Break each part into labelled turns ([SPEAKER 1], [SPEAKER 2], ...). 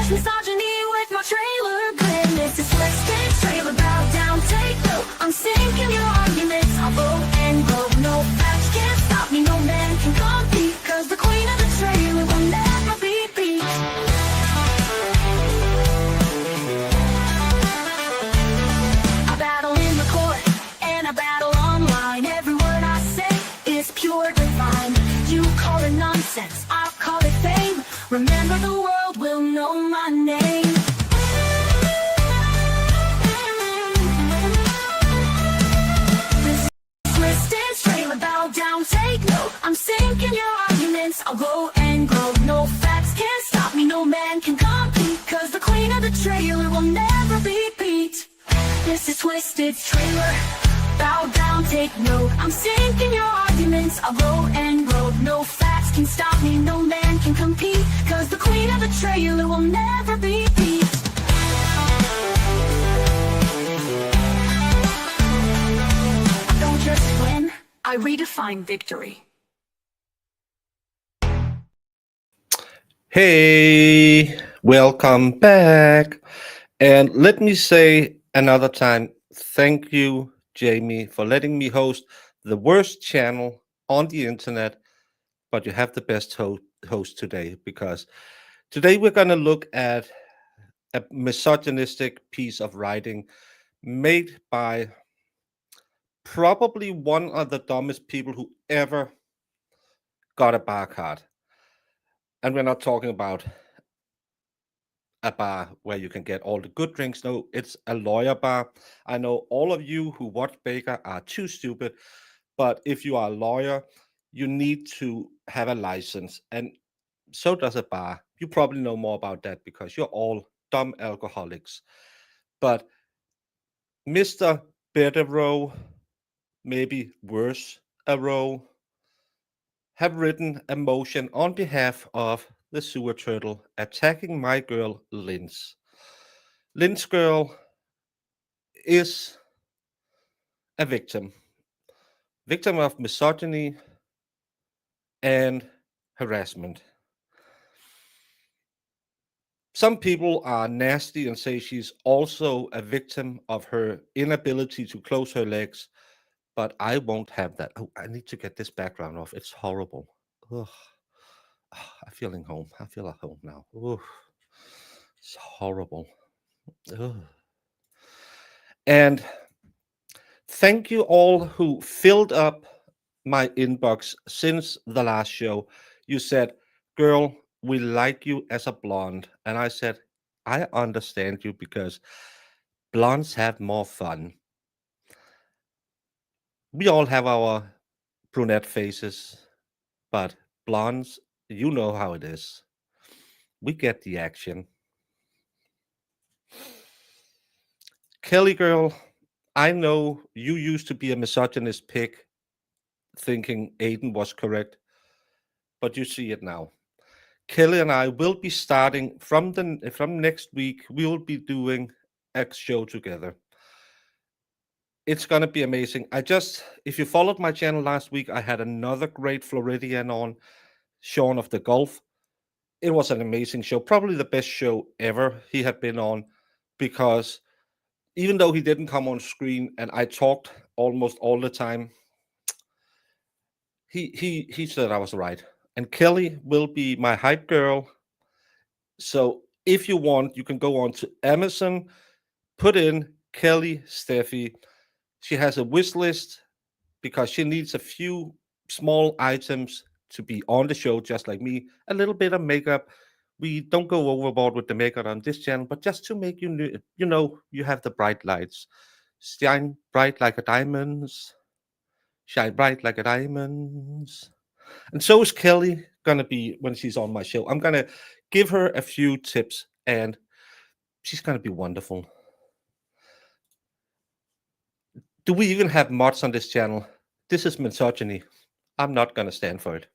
[SPEAKER 1] fresh misogyny with my trailer grin. This is Wishlists, trailer bow down, take note. I'm sinking your arguments, I'll vote and vote. No facts can't stop me, no man can compete, cause the queen of the trailer will never be beat. I battle in the court, and I battle online. Every word I say is pure divine. You call it nonsense, I call it fame. Remember, the world will know my name. This Wishlists trailer, bow down, take note. I'm sinking your arguments, I'll go and grow. No facts can't stop me, no man can compete, cause the queen of the trailer will never be beat. This is Wishlists trailer, bow down, take note. I'm sinking your arguments, I'll go and grow. No facts can stop me, no man can compete, cause the queen of the trailer will never be beat. I don't just win, I redefine victory.
[SPEAKER 2] Hey, welcome back. And let me say another time, thank you, Jamie, for letting me host the worst channel on the internet, but you have the best host today, because today we're going to look at a misogynistic piece of writing made by probably one of the dumbest people who ever got a bar card. And we're not talking about a bar where you can get all the good drinks. No, it's a lawyer bar. I know all of you who watch Baker are too stupid, but if you are a lawyer, you need to have a license, and so does a bar. You probably know more about that because you're all dumb alcoholics. But Mr. Bederow, maybe worse, a row, have written a motion on behalf of the sewer turtle attacking my girl Lynn's. Lynn's girl is a victim of misogyny and harassment. Some people are nasty and say she's also a victim of her inability to close her legs, but I won't have that. Oh, I need to get this background off. It's horrible. Ugh. I'm feeling home. I feel at home now. Ugh. It's horrible. Ugh. And thank you all who filled up my inbox since the last show. You said, girl, we like you as a blonde. And I said, I understand you because blondes have more fun. We all have our brunette faces, but blondes, you know how it is. We get the action. Kelly girl, I know you used to be a misogynist pig thinking Aiden was correct, but you see it now. Kelly and I will be starting from next week. We will be doing a show together. It's gonna be amazing. If you followed my channel last week, I had another great Floridian on, Sean of the Gulf. It was an amazing show, probably the best show ever he had been on, because even though he didn't come on screen and I talked almost all the time, he said I was right. And Kelly will be my hype girl. So if you want, you can go on to Amazon, put in Kelly Steffi. She has a wish list because she needs a few small items to be on the show, just like me. A little bit of makeup. We don't go overboard with the makeup on this channel, but just to make you know, you have the bright lights. Shine bright like a diamonds. Shine bright like a diamonds. And so is Kelly gonna be when she's on my show. I'm gonna give her a few tips, and she's gonna be wonderful. Do we even have mods on this channel? This is misogyny. I'm not gonna stand for it.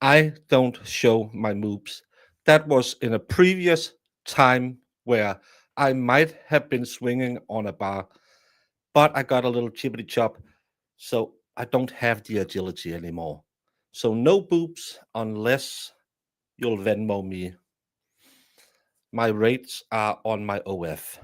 [SPEAKER 2] I don't show my moves. That was in a previous time where I might have been swinging on a bar, but I got a little chippity chop, so I don't have the agility anymore. So no boobs unless you'll Venmo me. My rates are on my OF.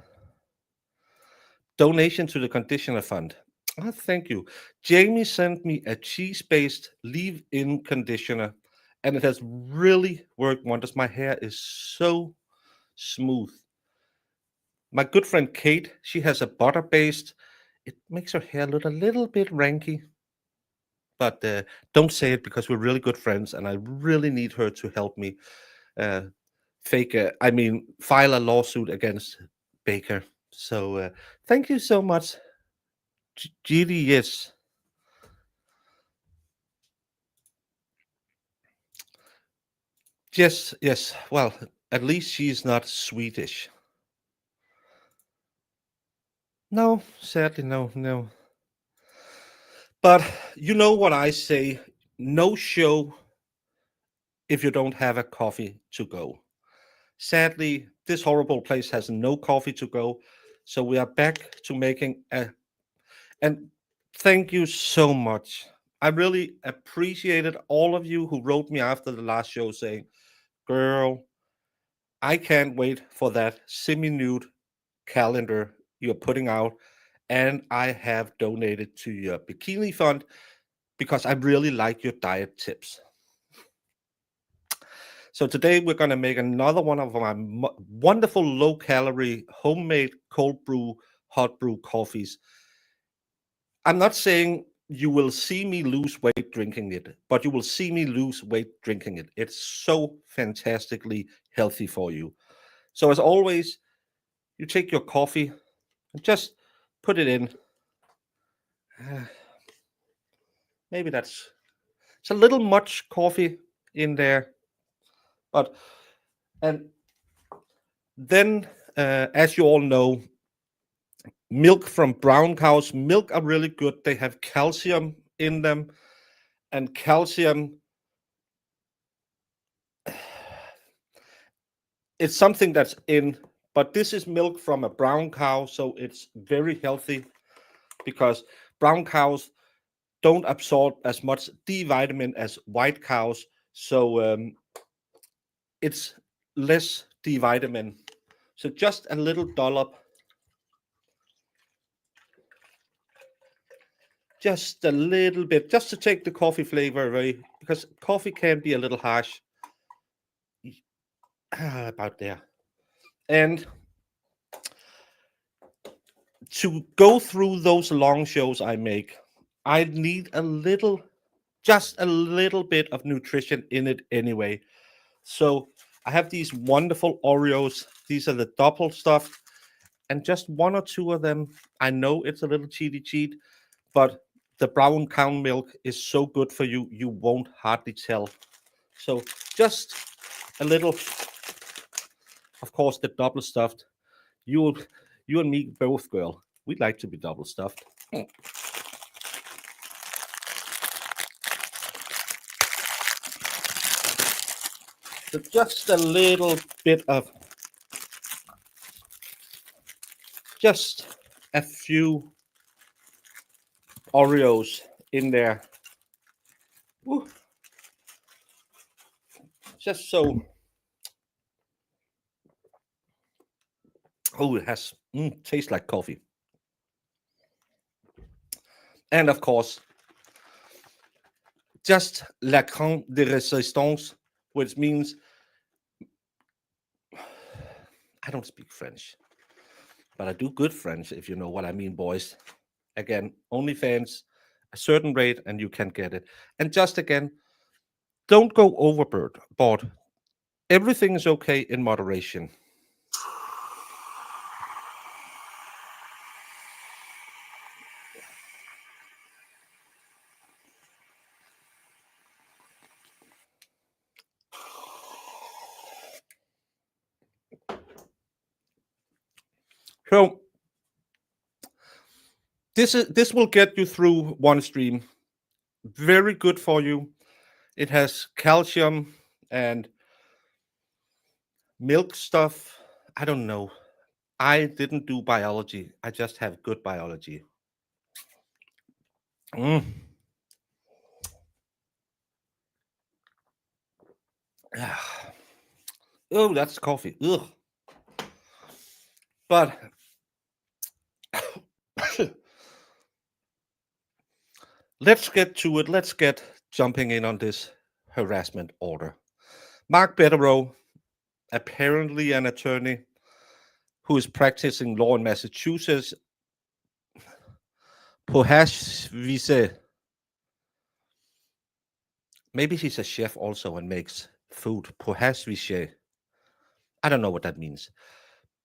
[SPEAKER 2] Donation to the conditioner fund. Thank you. Jamie sent me a cheese-based leave-in conditioner, and it has really worked wonders. My hair is so smooth. My good friend Kate, she has a butter-based. It makes her hair look a little bit ranky, but don't say it because we're really good friends, and I really need her to help me uh, file a lawsuit against Baker. So thank you so much, Judy. Yes. Yes, yes. Well, at least she's not Swedish. No, sadly, no, no. But you know what I say, no show if you don't have a coffee to go. Sadly, this horrible place has no coffee to go. So we are back to making a. And thank you so much. I really appreciated all of you who wrote me after the last show saying, girl, I can't wait for that semi-nude calendar you're putting out. And I have donated to your bikini fund because I really like your diet tips. So today we're going to make another one of my wonderful low-calorie homemade cold brew, hot brew coffees. I'm not saying you will see me lose weight drinking it, but you will see me lose weight drinking it. It's so fantastically healthy for you. So as always, you take your coffee and just put it in. Maybe it's a little much coffee in there, but and then as you all know, milk from brown cows, milk are really good. They have calcium in them, and calcium, it's something that's in, but this is milk from a brown cow, so it's very healthy because brown cows don't absorb as much D vitamin as white cows, so it's less D vitamin. So just a little dollop, just a little bit, just to take the coffee flavor away, because coffee can be a little harsh. About there. And to go through those long shows I make, I need just a little bit of nutrition in it anyway. So I have these wonderful Oreos. These are the double stuffed, and just one or two of them. I know it's a little cheat, but the brown cow milk is so good for you, you won't hardly tell. So just a little, of course, the double stuffed. You and me both, girl. We'd like to be double stuffed. So just a little bit of, just a few Oreos in there. Ooh. Just so. Oh, it has tastes like coffee. And of course, just la crème de résistance, which means I don't speak French, but I do good French, if you know what I mean, boys. Again, OnlyFans, a certain rate, and you can get it. And just again, don't go overboard. Everything is okay in moderation. So this will get you through one stream. Very good for you. It has calcium and milk stuff. I don't know. I didn't do biology. I just have good biology. Mm. Ah. Oh, that's coffee. Ugh. But let's get to it. Let's get jumping in on this harassment order. Mark Bederow, apparently an attorney who is practicing law in Massachusetts, Pohashvise. Maybe he's a chef also and makes food. Pohashvise. I don't know what that means.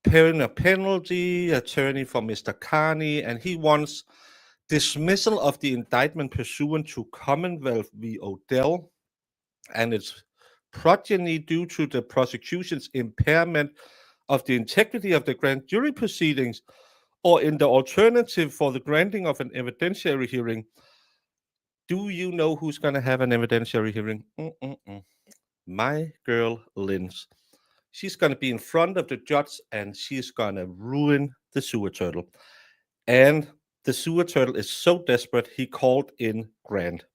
[SPEAKER 2] Paying a penalty, attorney for Mr. Carney, and he wants dismissal of the indictment pursuant to Commonwealth v. Odell and its progeny due to the prosecution's impairment of the integrity of the grand jury proceedings, or in the alternative for the granting of an evidentiary hearing. Do you know who's going to have an evidentiary hearing? My girl, Linz. She's going to be in front of the judge and she's going to ruin the sewer turtle. And the sewer turtle is so desperate, he called in Grant.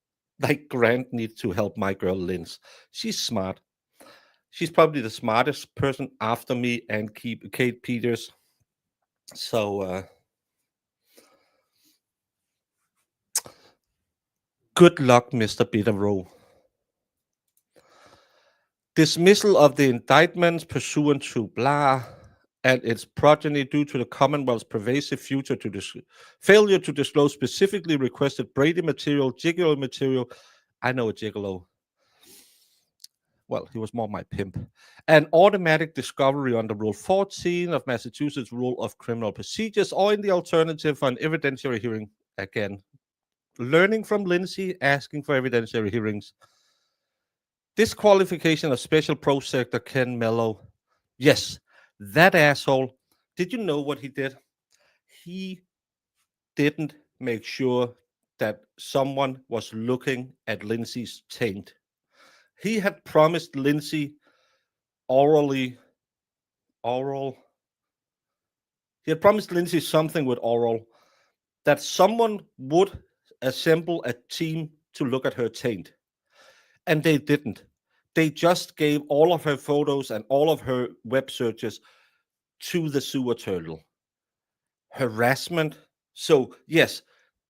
[SPEAKER 2] Like, Grant needs to help my girl, Linz. She's smart. She's probably the smartest person after me and Kate Peters. So, good luck, Mr. Bederow. Dismissal of the indictments pursuant to blah and its progeny due to the Commonwealth's pervasive failure to disclose specifically requested Brady material, gigolo material. I know a gigolo. Well, he was more my pimp. An automatic discovery under Rule 14 of Massachusetts Rule of Criminal Procedures, or in the alternative for an evidentiary hearing. Again, learning from Lindsay, asking for evidentiary hearings. Disqualification of Special Prosecutor Ken Melo. Yes, that asshole. Did you know what he did? He didn't make sure that someone was looking at Lindsay's taint. He had promised Lindsay oral. He had promised Lindsay something with oral, that someone would assemble a team to look at her taint. And they didn't. They just gave all of her photos and all of her web searches to the sewer turtle. Harassment. So, yes,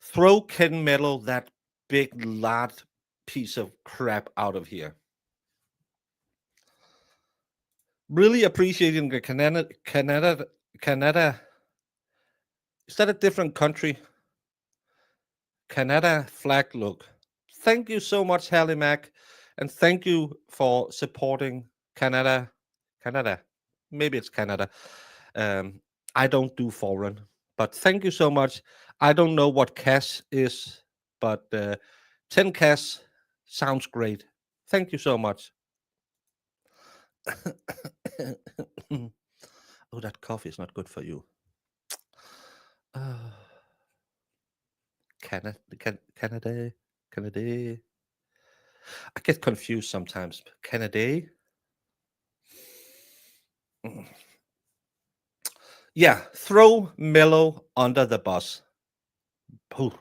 [SPEAKER 2] throw Ken Melo, that big, large piece of crap, out of here. Really appreciating the Canada. Is that a different country? Canada flag look. Thank you so much, Hallie Mac. And thank you for supporting Canada. Maybe it's Canada. I don't do foreign, but thank you so much. I don't know what cash is, but 10 cash sounds great. Thank you so much. Oh, that coffee is not good for you. Canada. I get confused sometimes. Canada. Yeah, throw Melo under the bus. Ooh.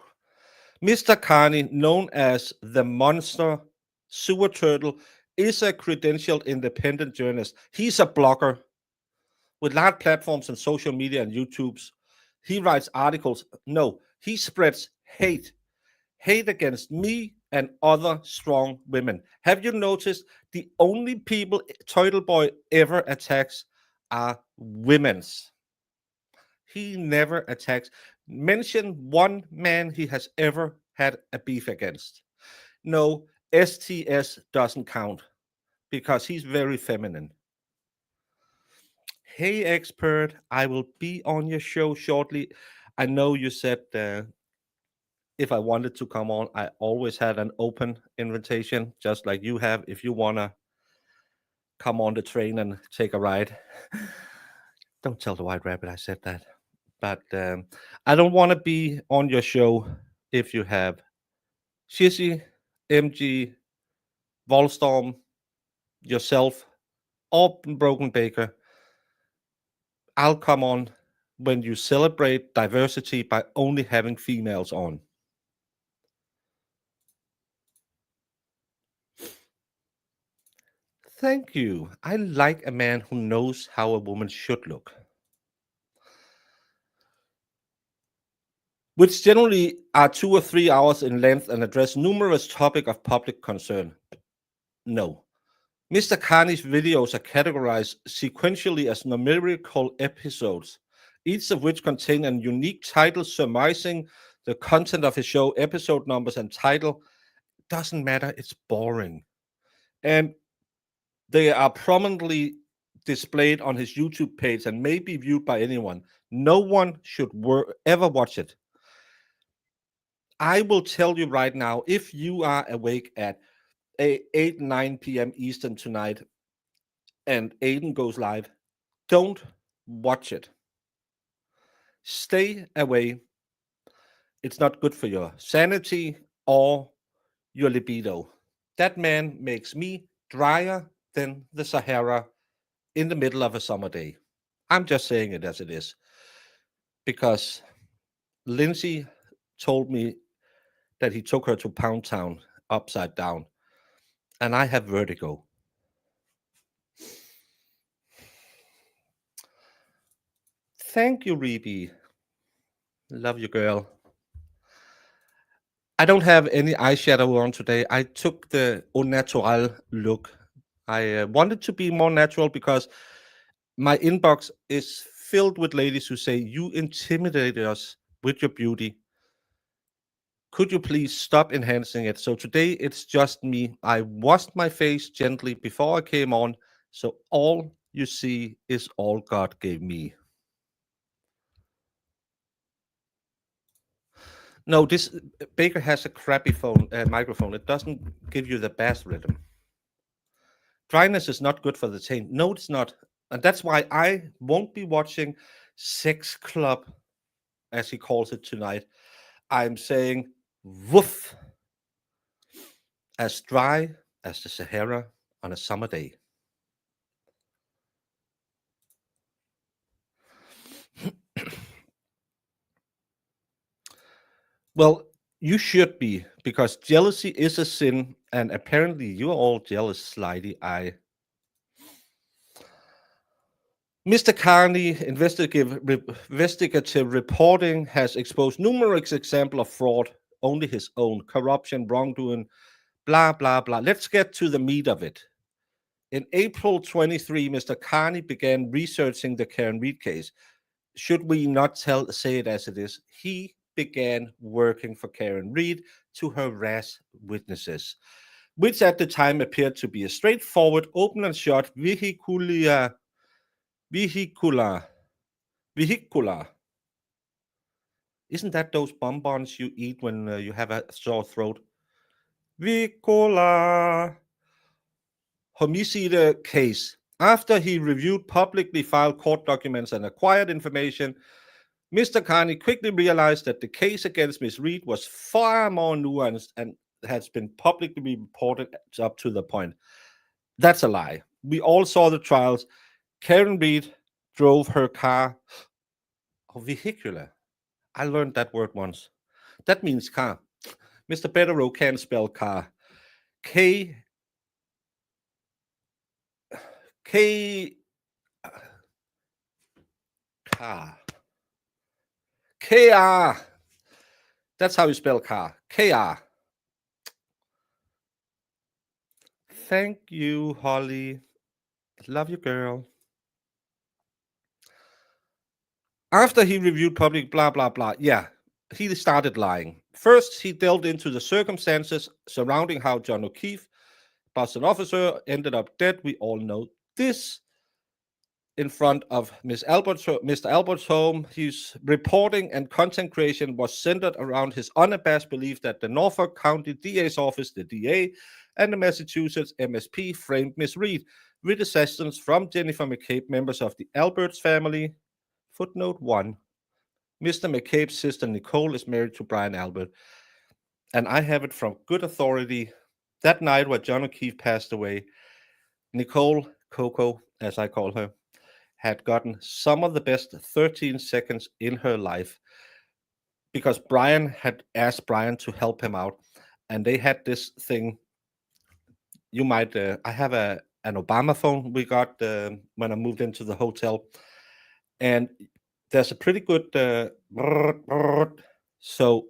[SPEAKER 2] Mr. Carney, known as the Monster Sewer Turtle, is a credentialed independent journalist. He's a blogger with large platforms on social media and YouTube's. He writes articles. No, he spreads hate against me and other strong women. Have you noticed the only people Turtle Boy ever attacks are women's? He never attacks. Mention one man he has ever had a beef against. No, STS doesn't count because he's very feminine. Hey, expert, I will be on your show shortly. I know you said if I wanted to come on, I always had an open invitation, just like you have. If you want to come on the train and take a ride, don't tell the White Rabbit I said that. But I don't want to be on your show if you have Shizzy, MG, Volstorm, yourself, or Broken Baker. I'll come on when you celebrate diversity by only having females on. Thank you. I like a man who knows how a woman should look. which generally are 2 or 3 hours in length and address numerous topics of public concern. No. Mr. Carney's videos are categorized sequentially as numerical episodes, each of which contain a unique title surmising the content of his show, episode numbers, and title. Doesn't matter, it's boring. And they are prominently displayed on his YouTube page and may be viewed by anyone. No one should ever watch it. I will tell you right now, if you are awake at 8, 9 p.m. Eastern tonight and AIDAN goes live, don't watch it. Stay away. It's not good for your sanity or your libido. That man makes me drier than the Sahara in the middle of a summer day. I'm just saying it as it is. Because Lindsay told me that he took her to Pound Town upside down, and I have vertigo. Thank you, Rebe. Love you, girl. I don't have any eyeshadow on today. I took the au natural look. I wanted to be more natural because my inbox is filled with ladies who say, you intimidated us with your beauty. Could you please stop enhancing it? So today it's just me. I washed my face gently before I came on. So all you see is all God gave me. No, this Baker has a crappy microphone. It doesn't give you the bass rhythm. Dryness is not good for the taint. No, it's not. And that's why I won't be watching Sex Club, as he calls it tonight. I'm saying woof, as dry as the Sahara on a summer day. Well, you should be, because jealousy is a sin, and apparently you're all jealous, slidey eye. Mr. Carney investigative reporting has exposed numerous examples of fraud, only his own, corruption, wrongdoing, blah, blah, blah. Let's get to the meat of it. In April 23, Mr. Carney began researching the Karen Read case. Should we not say it as it is? He began working for Karen Read to harass witnesses, which at the time appeared to be a straightforward, open and shut vehicular. Isn't that those bonbons you eat when you have a sore throat? Vehicular homicide case. After he reviewed publicly filed court documents and acquired information, Mr. Carney quickly realized that the case against Ms. Read was far more nuanced and has been publicly reported up to the point. That's a lie. We all saw the trials. Karen Read drove her car, vehicular. I learned that word once. That means car. Mr. Bederow can't spell car. K car. KR. That's how you spell car. KR. Thank you, Holly. Love you, girl. After he reviewed public blah, blah, blah, yeah, he started lying. First, he delved into the circumstances surrounding how John O'Keefe, Boston officer, ended up dead. We all know this. In front of Mr. Albert's home, his reporting and content creation was centered around his unabashed belief that the Norfolk County DA's office, the DA, and the Massachusetts MSP framed Miss Read, with assistance from Jennifer McCabe, members of the Alberts family. Footnote 1. Mr. McCabe's sister Nicole is married to Brian Albert. And I have it from good authority. That night when John O'Keefe passed away, Nicole, Coco, as I call her, had gotten some of the best 13 seconds in her life because Brian had asked Brian to help him out. And they had this thing. You might, I have an Obama phone we got when I moved into the hotel. And there's a pretty good So,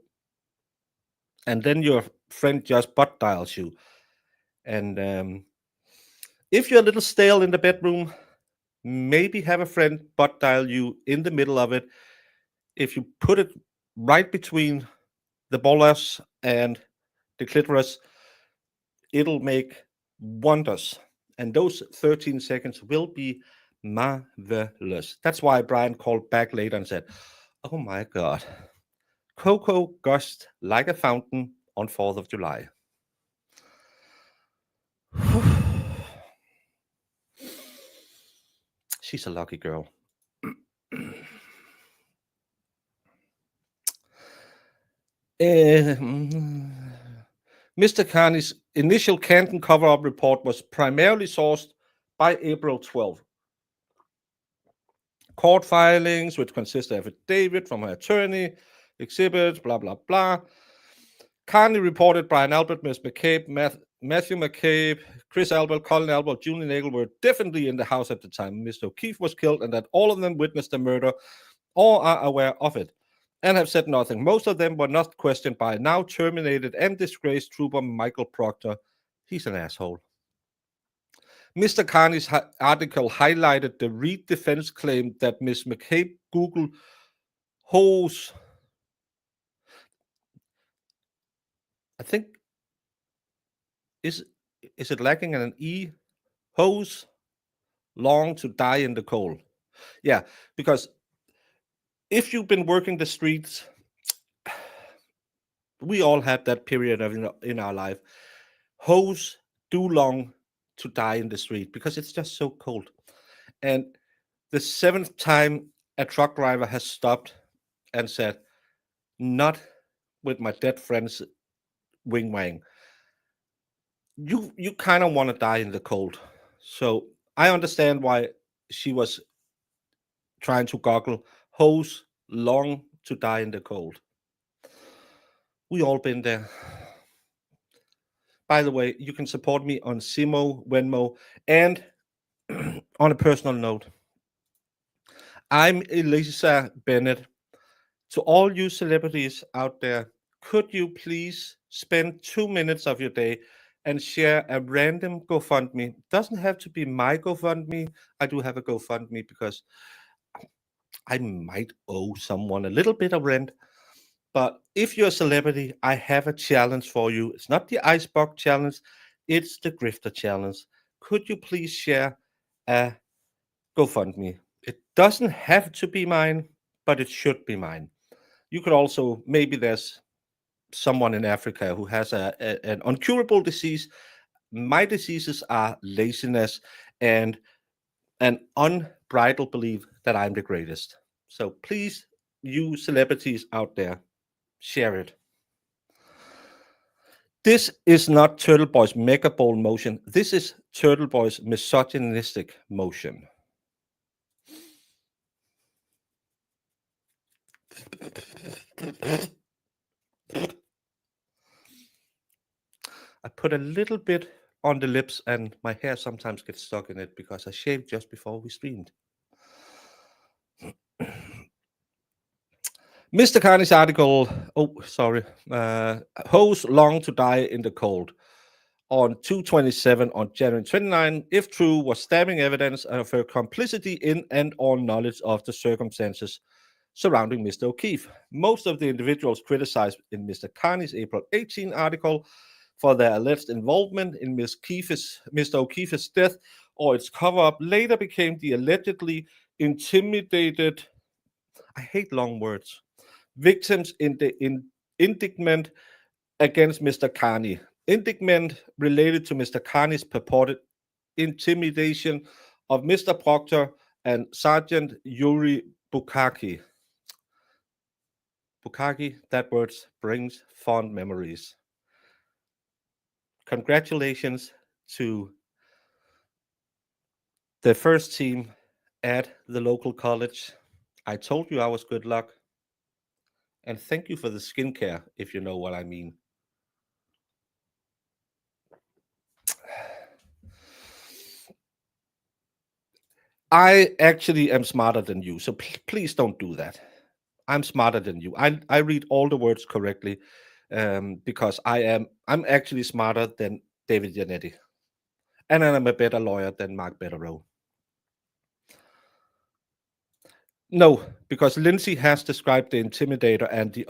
[SPEAKER 2] and then your friend just butt dials you. And if you're a little stale in the bedroom, maybe have a friend butt dial you in the middle of it. If you put it right between the bolus and the clitoris, it'll make wonders. And those 13 seconds will be marvelous. That's why Brian called back later and said, "Oh my God, Coco gushed like a fountain on 4th of July." She's a lucky girl. Mr. Carney's initial Canton cover-up report was primarily sourced by April 12. Court filings, which consist of affidavit from her attorney, exhibits, blah, blah, blah. Carney reported Brian Albert, Ms. McCabe, Matthew McCabe, Chris Albert, Colin Albert, Julie Nagel were definitely in the house at the time Mr. O'Keefe was killed, and that all of them witnessed the murder or are aware of it, and have said nothing. Most of them were not questioned by now terminated and disgraced trooper Michael Proctor. He's an asshole. Mr. Carney's article highlighted the Reed defense claim that Ms. McCabe Googled hose. I think, is it lacking an E? Hose long to die in the cold. Yeah, because if you've been working the streets, we all had that period in our life. Hose too long to die in the street because it's just so cold. And the 7th time a truck driver has stopped and said, "Not with my dead friends wing wang." You kind of want to die in the cold. So I understand why she was trying to goggle hose long to die in the cold. We all been there. By the way, you can support me on Simo, Venmo, and on a personal note, I'm Elisa Bennett. To all you celebrities out there, could you please spend 2 minutes of your day and share a random GoFundMe? Doesn't have to be my GoFundMe. I do have a GoFundMe because I might owe someone a little bit of rent. But if you're a celebrity, I have a challenge for you. It's not the Icebox challenge, it's the Grifter challenge. Could you please share a GoFundMe? It doesn't have to be mine, but it should be mine. You could also, maybe there's someone in Africa who has an uncurable disease. My diseases are laziness and an unbridled belief that I'm the greatest. So please, you celebrities out there, share it. This is not Turtle Boy's Mega Bowl motion. This is Turtle Boy's misogynistic motion. I put a little bit on the lips, and my hair sometimes gets stuck in it because I shaved just before we streamed. Mr. Carney's article, hose long to die in the cold, on 2/27 on January 29, if true, was damning evidence of her complicity in and or knowledge of the circumstances surrounding Mr. O'Keefe. Most of the individuals criticized in Mr. Carney's April 18 article for their alleged involvement in Mr. O'Keefe's death or its cover-up later became the allegedly intimidated, I hate long words, victims in the indictment against Mr. Carney. Indictment related to Mr. Carney's purported intimidation of Mr. Proctor and Sergeant Yuri Bukaki. Bukaki, that word brings fond memories. Congratulations to the first team at the local college. I told you I was good luck. And thank you for the skincare, if you know what I mean. I actually am smarter than you, so please don't do that. I'm smarter than you. I read all the words correctly because I'm actually smarter than David Janetti. And I'm a better lawyer than Mark Bederow. No, because Lindsay has described the intimidator and the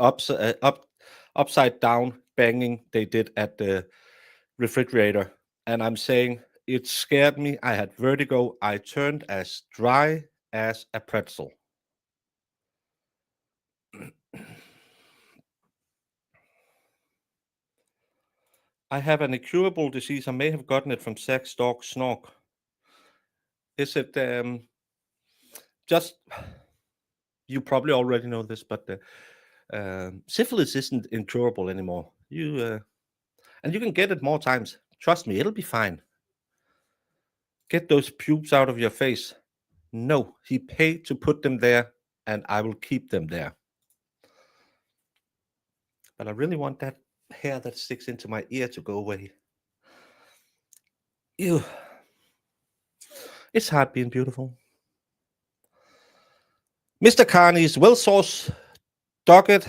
[SPEAKER 2] upside down banging they did at the refrigerator. And I'm saying it scared me. I had vertigo. I turned as dry as a pretzel. I have an incurable disease. I may have gotten it from sex, dog, snork. Is it just, you probably already know this, but syphilis isn't incurable anymore. And you can get it more times. Trust me, it'll be fine. Get those pubes out of your face. No, he paid to put them there, and I will keep them there. But I really want that hair that sticks into my ear to go away. Ew. It's hard being beautiful. Mr. Carney's well-sourced docket.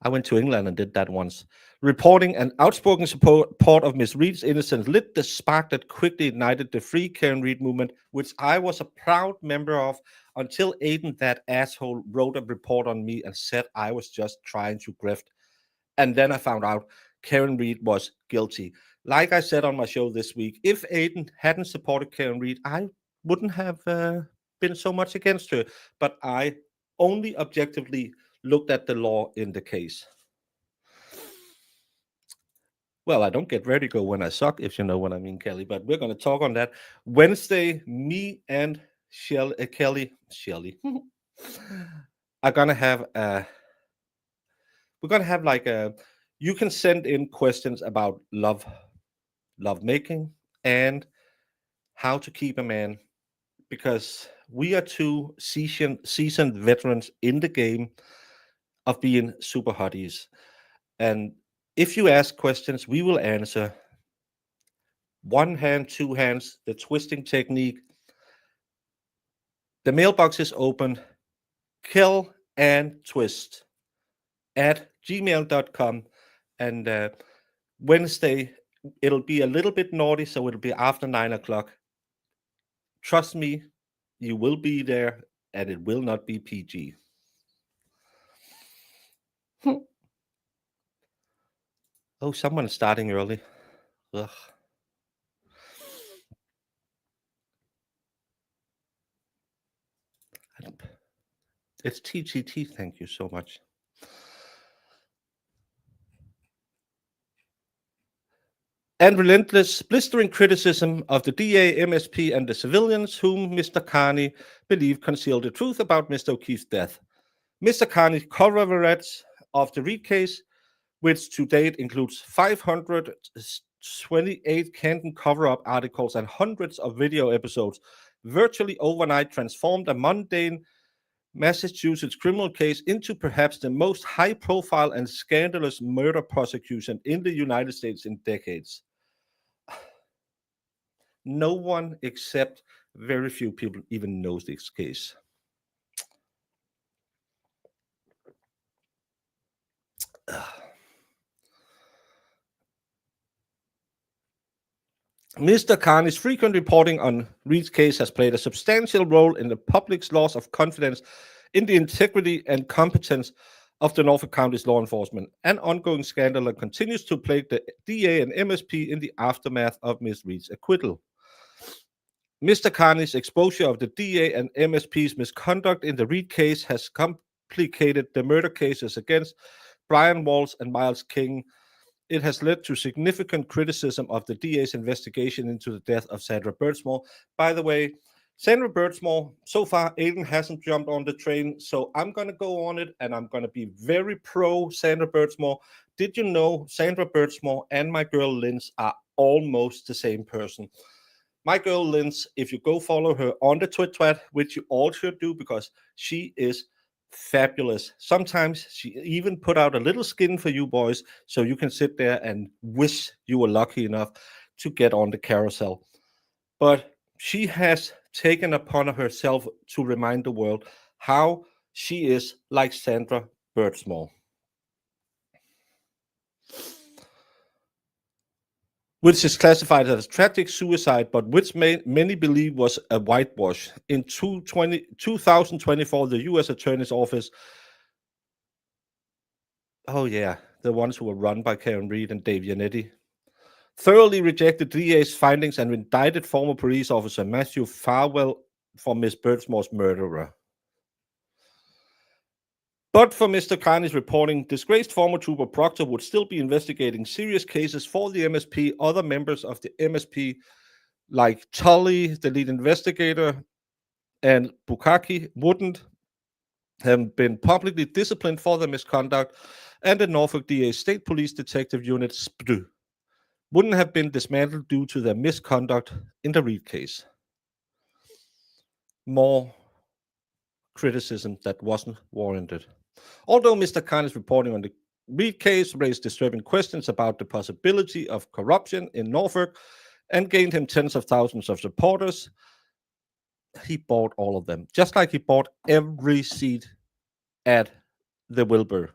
[SPEAKER 2] I went to England and did that once. Reporting an outspoken support of Miss Reed's innocence lit the spark that quickly ignited the Free Karen Reed movement, which I was a proud member of until Aidan, that asshole, wrote a report on me and said I was just trying to grift. And then I found out Karen Reed was guilty. Like I said on my show this week, if Aidan hadn't supported Karen Reed, I wouldn't have been so much against her. But I only objectively looked at the law in the case. Well, I don't get vertigo when I suck, if you know what I mean, Kelly, but we're going to talk on that. Wednesday, me and Kelly are going to have we're going to have like you can send in questions about love making and how to keep a man, because we are two seasoned veterans in the game of being super hotties. And if you ask questions, we will answer. One hand, two hands, the twisting technique. The mailbox is open. Kill and twist at gmail.com. And Wednesday, it'll be a little bit naughty, so it'll be after 9 o'clock. Trust me, you will be there, and it will not be PG. Oh, someone's starting early. Ugh. It's TGT. Thank you so much. And relentless, blistering criticism of the DA, MSP, and the civilians whom Mr. Carney believed concealed the truth about Mr. O'Keefe's death. Mr. Carney's coverage of the Reed case, which to date includes 528 Canton cover-up articles and hundreds of video episodes, virtually overnight transformed a mundane Massachusetts criminal case into perhaps the most high-profile and scandalous murder prosecution in the United States in decades. No one except very few people even knows this case. Mr. Carney's frequent reporting on Reed's case has played a substantial role in the public's loss of confidence in the integrity and competence of the Norfolk County's law enforcement. An ongoing scandal that continues to plague the DA and MSP in the aftermath of Ms. Reed's acquittal. Mr. Carney's exposure of the DA and MSP's misconduct in the Reed case has complicated the murder cases against Brian Walsh and Miles King. It has led to significant criticism of the DA's investigation into the death of Sandra Birdsmore. By the way, Sandra Birdsmore, so far, Aidan hasn't jumped on the train, so I'm going to go on it, and I'm going to be very pro Sandra Birdsmore. Did you know Sandra Birdsmore and my girl Linz are almost the same person? My girl Linz, if you go follow her on the twit, which you all should do because she is fabulous. Sometimes she even put out a little skin for you boys so you can sit there and wish you were lucky enough to get on the carousel. But she has taken upon herself to remind the world how She is like Sandra Birdsmore, which is classified as tragic suicide, but which many believe was a whitewash. In 2024, the U.S. Attorney's Office, oh yeah, the ones who were run by Karen Reed and Dave Yannetti, thoroughly rejected DA's findings and indicted former police officer Matthew Farwell for Miss Birdsmore's murderer. But for Mr. Carney's reporting, disgraced former trooper Proctor would still be investigating serious cases for the MSP. Other members of the MSP, like Tully, the lead investigator, and Bukaki, wouldn't have been publicly disciplined for their misconduct, and the Norfolk DA State Police Detective Unit SPDU wouldn't have been dismantled due to their misconduct in the Reed case. More criticism that wasn't warranted. Although Mr. Carney's reporting on the Reed case raised disturbing questions about the possibility of corruption in Norfolk and gained him tens of thousands of supporters, he bought all of them, just like he bought every seat at the Wilbur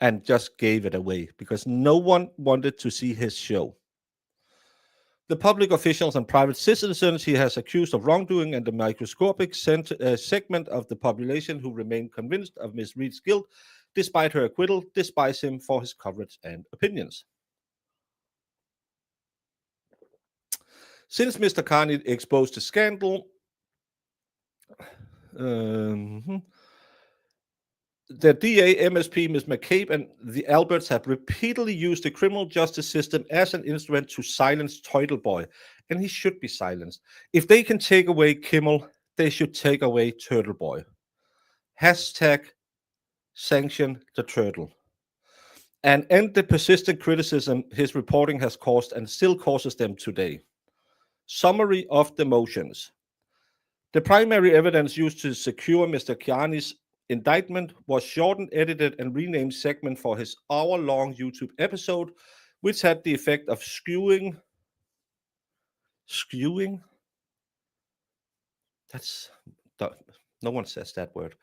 [SPEAKER 2] and just gave it away because no one wanted to see his show. The public officials and private citizens he has accused of wrongdoing and the microscopic segment of the population who remain convinced of Ms. Reed's guilt despite her acquittal despise him for his coverage and opinions. Since Mr. Carney exposed the scandal, the DA, MSP, Ms. McCabe, and the Alberts have repeatedly used the criminal justice system as an instrument to silence Turtle Boy, and he should be silenced. If they can take away Kimmel, they should take away Turtle Boy. Hashtag sanction the turtle. And end the persistent criticism his reporting has caused and still causes them today. Summary of the motions. The primary evidence used to secure Mr. Carney's indictment was shortened, edited, and renamed segment for his hour-long YouTube episode, which had the effect of skewing? That's, no one says that word.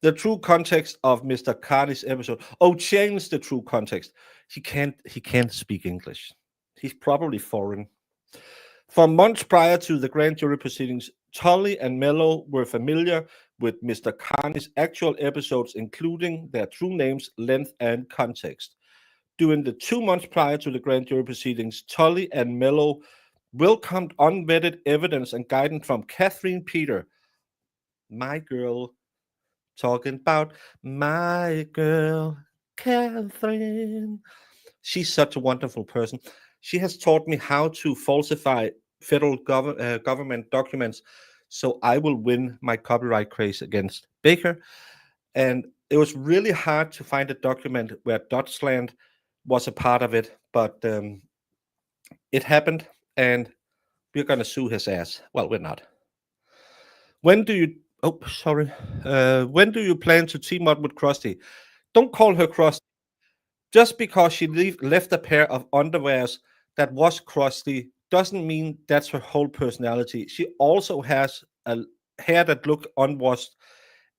[SPEAKER 2] The true context of Mr. Carney's episode. Oh, change the true context. He can't speak English. He's probably foreign. For months prior to the grand jury proceedings, Tully and Melo were familiar with Mr. Carney's actual episodes, including their true names, length, and context. During the 2 months prior to the grand jury proceedings, Tully and Melo welcomed unvetted evidence and guidance from Catherine Peter, my girl, talking about my girl, Catherine. She's such a wonderful person. She has taught me how to falsify federal government documents so I will win my copyright case against Baker. And it was really hard to find a document where Dutchland was a part of it, but it happened, and we're going to sue his ass. Well, we're not. When do you when do you plan to team up with Krusty? Don't call her Krusty. Just because she left a pair of underwears that was Krusty doesn't mean that's her whole personality. She also has a hair that looked unwashed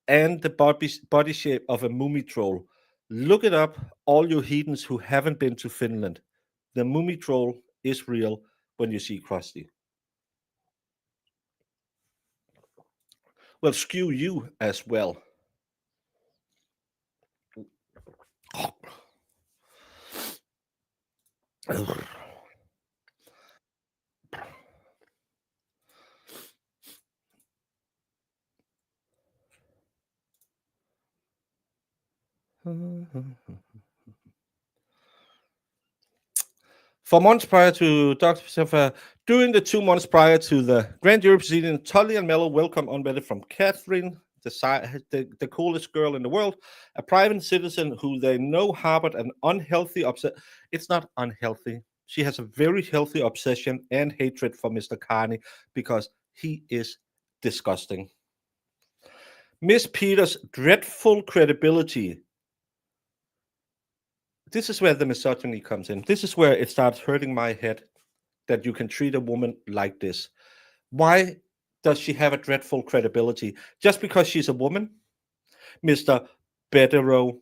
[SPEAKER 2] and the body shape of a mummy troll. Look it up, all you heathens who haven't been to Finland. The mummy troll is real when you see Krusty. Well, skew you as well. For months prior to during the 2 months prior to the grand jury proceeding, Tully and Melo welcome unvetted from Catherine, the coolest girl in the world, a private citizen who they know harbored an unhealthy obsession. It's not unhealthy. She has a very healthy obsession and hatred for Mr. Carney because he is disgusting. Miss Peters' dreadful credibility. This is where the misogyny comes in. This is where it starts hurting my head that you can treat a woman like this. Why does she have a dreadful credibility? Just because she's a woman? Mr. Bederow?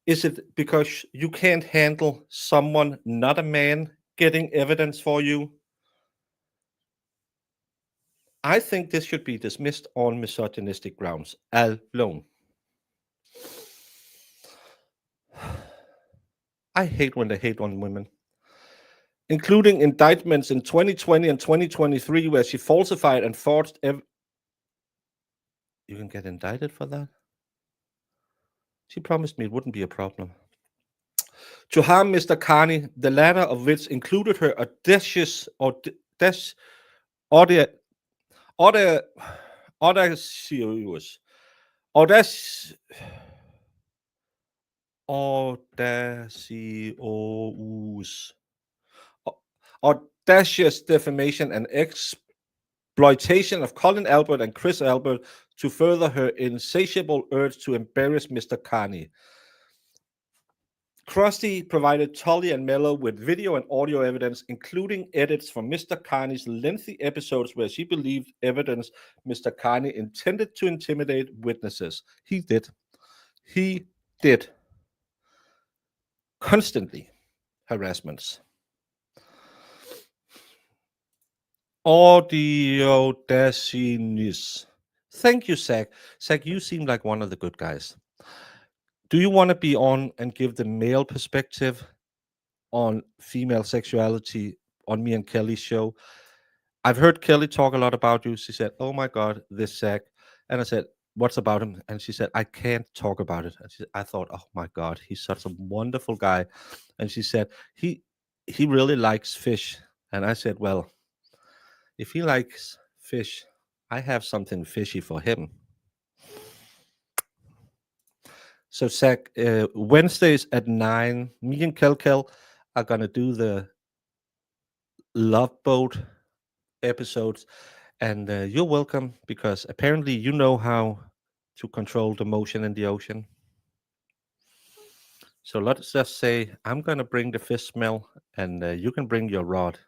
[SPEAKER 2] Is it because you can't handle someone, not a man, getting evidence for you? I think this should be dismissed on misogynistic grounds alone. I hate when they hate on women, including indictments in 2020 and 2023 where she falsified and forged. You can get indicted for that? She promised me it wouldn't be a problem. To harm Mr. Carney, the latter of which included her audacious, audacious, audacious, audacious, audacious, audacious defamation and exploitation of Colin Albert and Chris Albert to further her insatiable urge to embarrass Mr. Carney. Krusty provided Tully and Melo with video and audio evidence, including edits from Mr. Carney's lengthy episodes where she believed evidence Mr. Carney intended to intimidate witnesses. He did. He did. Constantly harassments. Audio Desinis. Thank you, Zach. Zach, you seem like one of the good guys. Do you want to be on and give the male perspective on female sexuality on me and Kelly's show? I've heard Kelly talk a lot about you. She said, "Oh my God, this Zach." And I said, "What's about him?" And she said, "I can't talk about it." And I thought, "Oh my God, he's such a wonderful guy." And she said, he really likes fish. And I said, "Well, if he likes fish, I have something fishy for him." So, Zach, Wednesdays at 9, me and Kel are going to do the Love Boat episodes. And you're welcome, because apparently you know how to control the motion in the ocean. So let's just say I'm going to bring the fish smell, and you can bring your rod.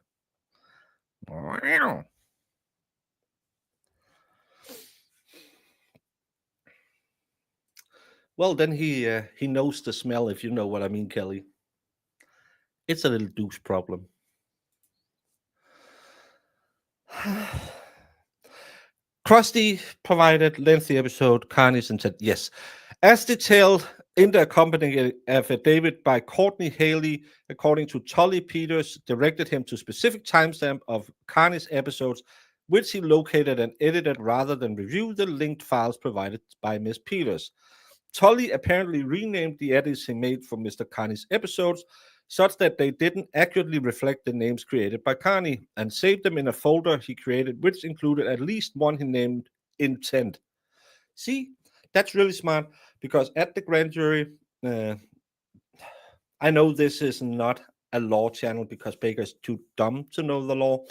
[SPEAKER 2] Well, then he knows the smell, if you know what I mean, Kelly. It's a little douche problem. Krusty provided lengthy episode Carney's and said, yes, as detailed in the accompanying affidavit by Courtney Haley, according to Tully Peters, directed him to specific timestamp of Carney's episodes, which he located and edited rather than review the linked files provided by Ms. Peters. Tully apparently renamed the edits he made for Mr. Carney's episodes such that they didn't accurately reflect the names created by Carney, and saved them in a folder he created, which included at least one he named Intent. See, that's really smart, because at the grand jury, I know this is not a law channel because Baker's too dumb to know the law,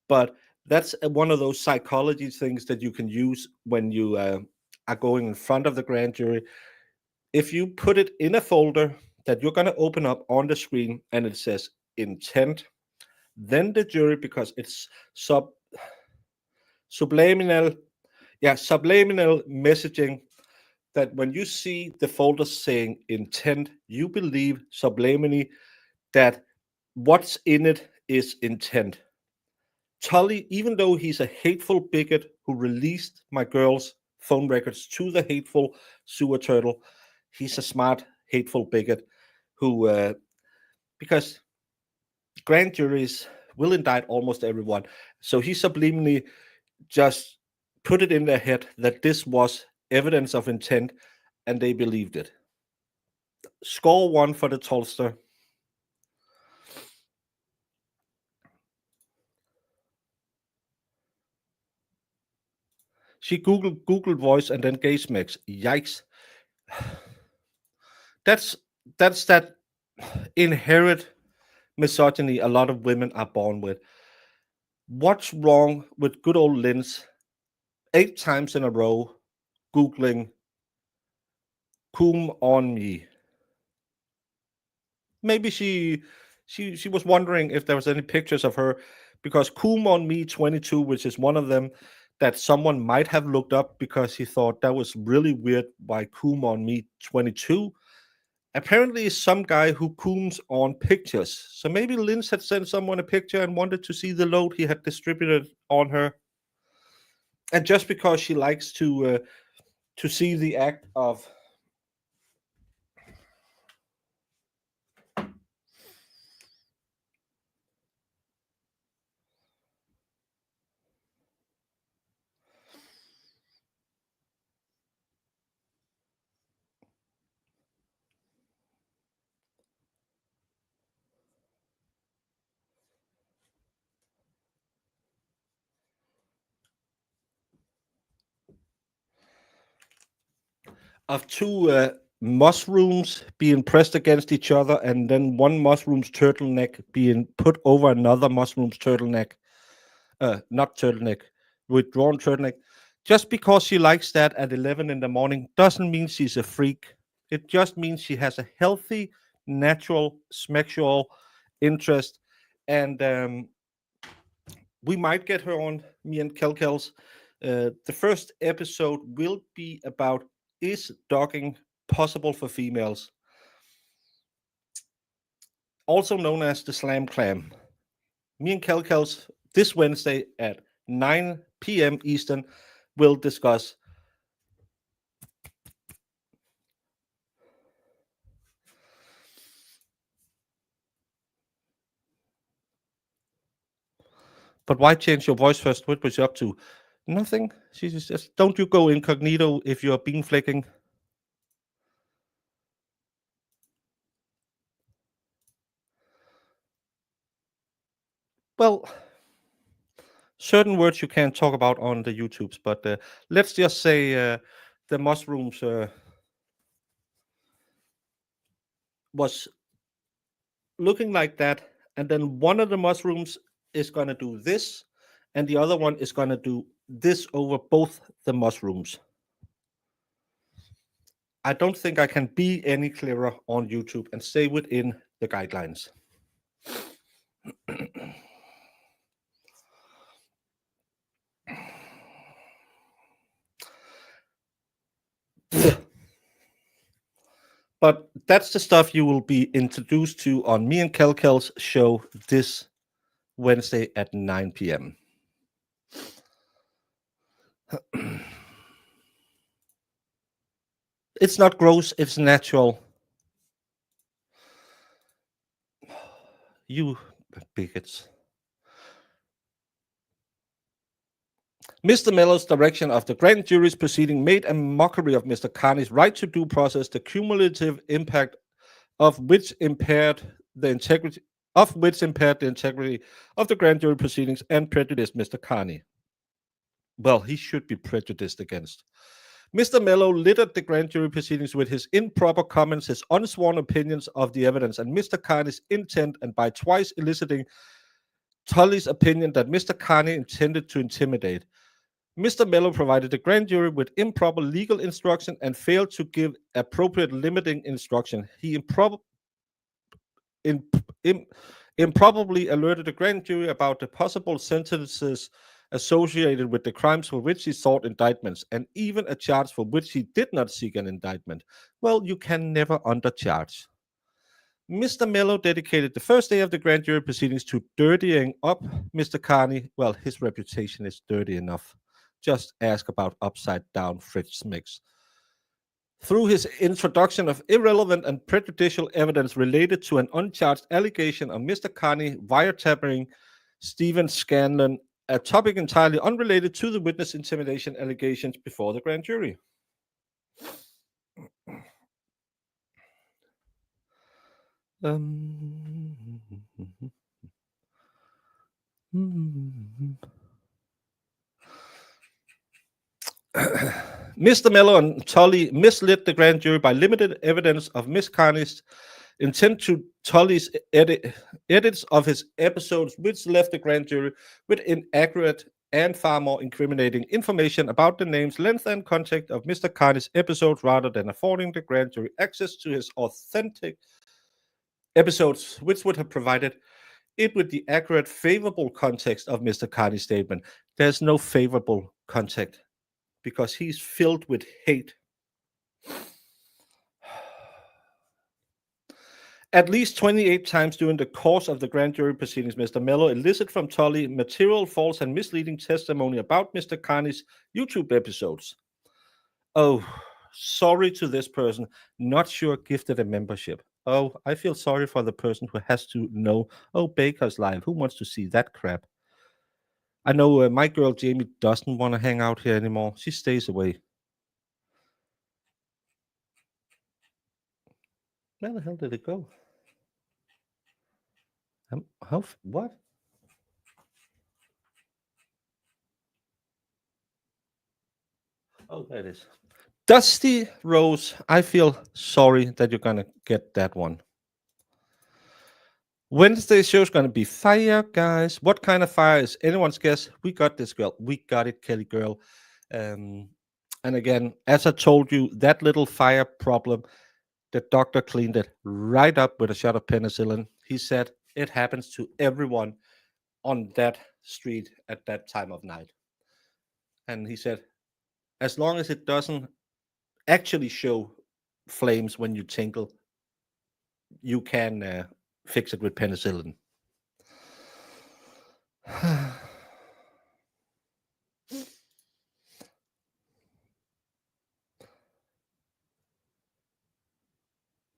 [SPEAKER 2] but that's one of those psychology things that you can use when you are going in front of the grand jury. If you put it in a folder that you're going to open up on the screen and it says intent, then the jury, because it's subliminal messaging, that when you see the folder saying intent, you believe subliminally that what's in it is intent. Tully, even though he's a hateful bigot who released my girl's phone records to the hateful sewer turtle, he's a smart, hateful bigot who, because grand juries will indict almost everyone. So he subliminally just put it in their head that this was evidence of intent, and they believed it. Score 1 for the Tulster. She Googled voice and then gaze mix. Yikes. That's that inherent misogyny a lot of women are born with. What's wrong with good old Linz 8 times in a row Googling "cum on me"? Maybe she was wondering if there was any pictures of her, because "cum on me 22", which is one of them, that someone might have looked up because he thought that was really weird why Coom on me 22 apparently is some guy who cooms on pictures. So maybe Linz had sent someone a picture and wanted to see the load he had distributed on her. And just because she likes to see the act of two mushrooms being pressed against each other, and then one mushroom's turtleneck being put over another mushroom's turtleneck, not turtleneck, withdrawn turtleneck. Just because she likes that at 11 in the morning doesn't mean she's a freak. It just means she has a healthy, natural, sexual interest, and we might get her on me and Kelkels. The first episode will be about, is dogging possible for females? Also known as the slam clam. Me and Kelkels this Wednesday at 9 p.m. Eastern will discuss But why change your voice first? What was you up to? Nothing. She just, don't you go incognito if you're bean flicking? Well, certain words you can't talk about on the YouTubes, but let's just say the mushrooms was looking like that, and then one of the mushrooms is going to do this, and the other one is going to do this over both the mushrooms. I don't think I can be any clearer on YouTube and stay within the guidelines. But that's the stuff you will be introduced to on me and Kelkel's show this Wednesday at 9 p.m. It's not gross, it's natural. You bigots. Mr. Melo's direction of the grand jury's proceeding made a mockery of Mr. Carney's right to due process, the cumulative impact of which impaired the integrity of the grand jury proceedings and prejudiced Mr. Carney. Well, he should be prejudiced against. Mr. Melo littered the grand jury proceedings with his improper comments, his unsworn opinions of the evidence, and Mr. Carney's intent, and by twice eliciting Tully's opinion that Mr. Carney intended to intimidate. Mr. Melo provided the grand jury with improper legal instruction and failed to give appropriate limiting instruction. He improbably alerted the grand jury about the possible sentences associated with the crimes for which he sought indictments, and even a charge for which he did not seek an indictment. Well, you can never undercharge. Mr. Melo dedicated the first day of the grand jury proceedings to dirtying up Mr. Carney. Well, his reputation is dirty enough. Just ask about upside down fridge mix. Through his introduction of irrelevant and prejudicial evidence related to an uncharged allegation of Mr. Carney wiretapping Stephen Scanlon, a topic entirely unrelated to the witness intimidation allegations before the grand jury. Mr. Melo and Tully misled the grand jury by limited evidence of Miss Carney's intent to Tully's edits of his episodes, which left the grand jury with inaccurate and far more incriminating information about the names, length, and content of Mr. Carney's episodes, rather than affording the grand jury access to his authentic episodes, which would have provided it with the accurate, favorable context of Mr. Carney's statement. There's no favorable context because he's filled with hate. At least 28 times during the course of the grand jury proceedings, Mr. Melo elicited from Tully material, false, and misleading testimony about Mr. Carney's YouTube episodes. Oh, sorry to this person, not sure gifted a membership. Oh, I feel sorry for the person who has to know, oh, Baker's live. Who wants to see that crap? I know my girl Jamie doesn't want to hang out here anymore. She stays away. Where the hell did it go? What? Oh, there it is. Dusty Rose, I feel sorry that you're gonna get that one. Wednesday's show is gonna be fire, guys. What kind of fire is anyone's guess? We got this, girl. We got it, Kelly girl. And again, as I told you, that little fire problem, the doctor cleaned it right up with a shot of penicillin. He said it happens to everyone on that street at that time of night. And he said, as long as it doesn't actually show flames when you tinkle, you can fix it with penicillin.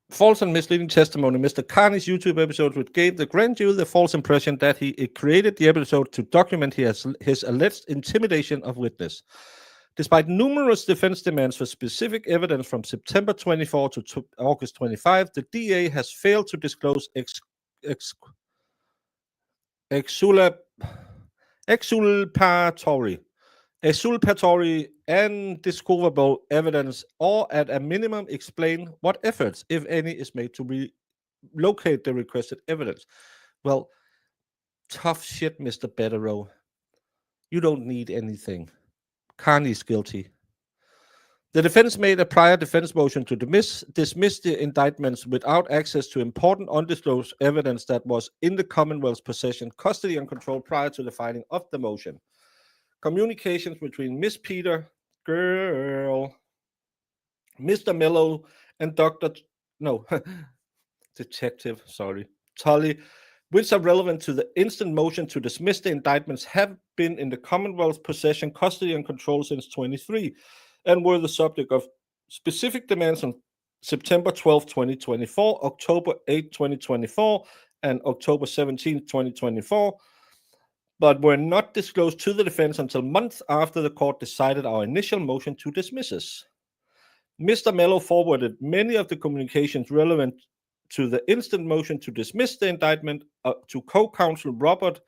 [SPEAKER 2] False and misleading testimony. Mr. Carney's YouTube episode, which gave the grand jury the false impression that he created the episode to document his alleged intimidation of witness. Despite numerous defense demands for specific evidence from September 24 to August 25, the DA has failed to disclose exculpatory and discoverable evidence, or at a minimum explain what efforts, if any, is made to relocate the requested evidence. Well, tough shit, Mr. Bederow. You don't need anything. Carney's guilty. The defense made a prior defense motion to dismiss the indictments without access to important undisclosed evidence that was in the Commonwealth's possession, custody, and control prior to the filing of the motion. Communications between Miss Peter, girl, Mr. Melo, and Detective, Tully, which are relevant to the instant motion to dismiss the indictments, have been in the Commonwealth's possession, custody, and control since 23, and were the subject of specific demands on September 12, 2024, October 8, 2024, and October 17, 2024, but were not disclosed to the defense until months after the court decided our initial motion to dismiss us. Mr. Melo forwarded many of the communications relevant to the instant motion to dismiss the indictment to co-counsel Robert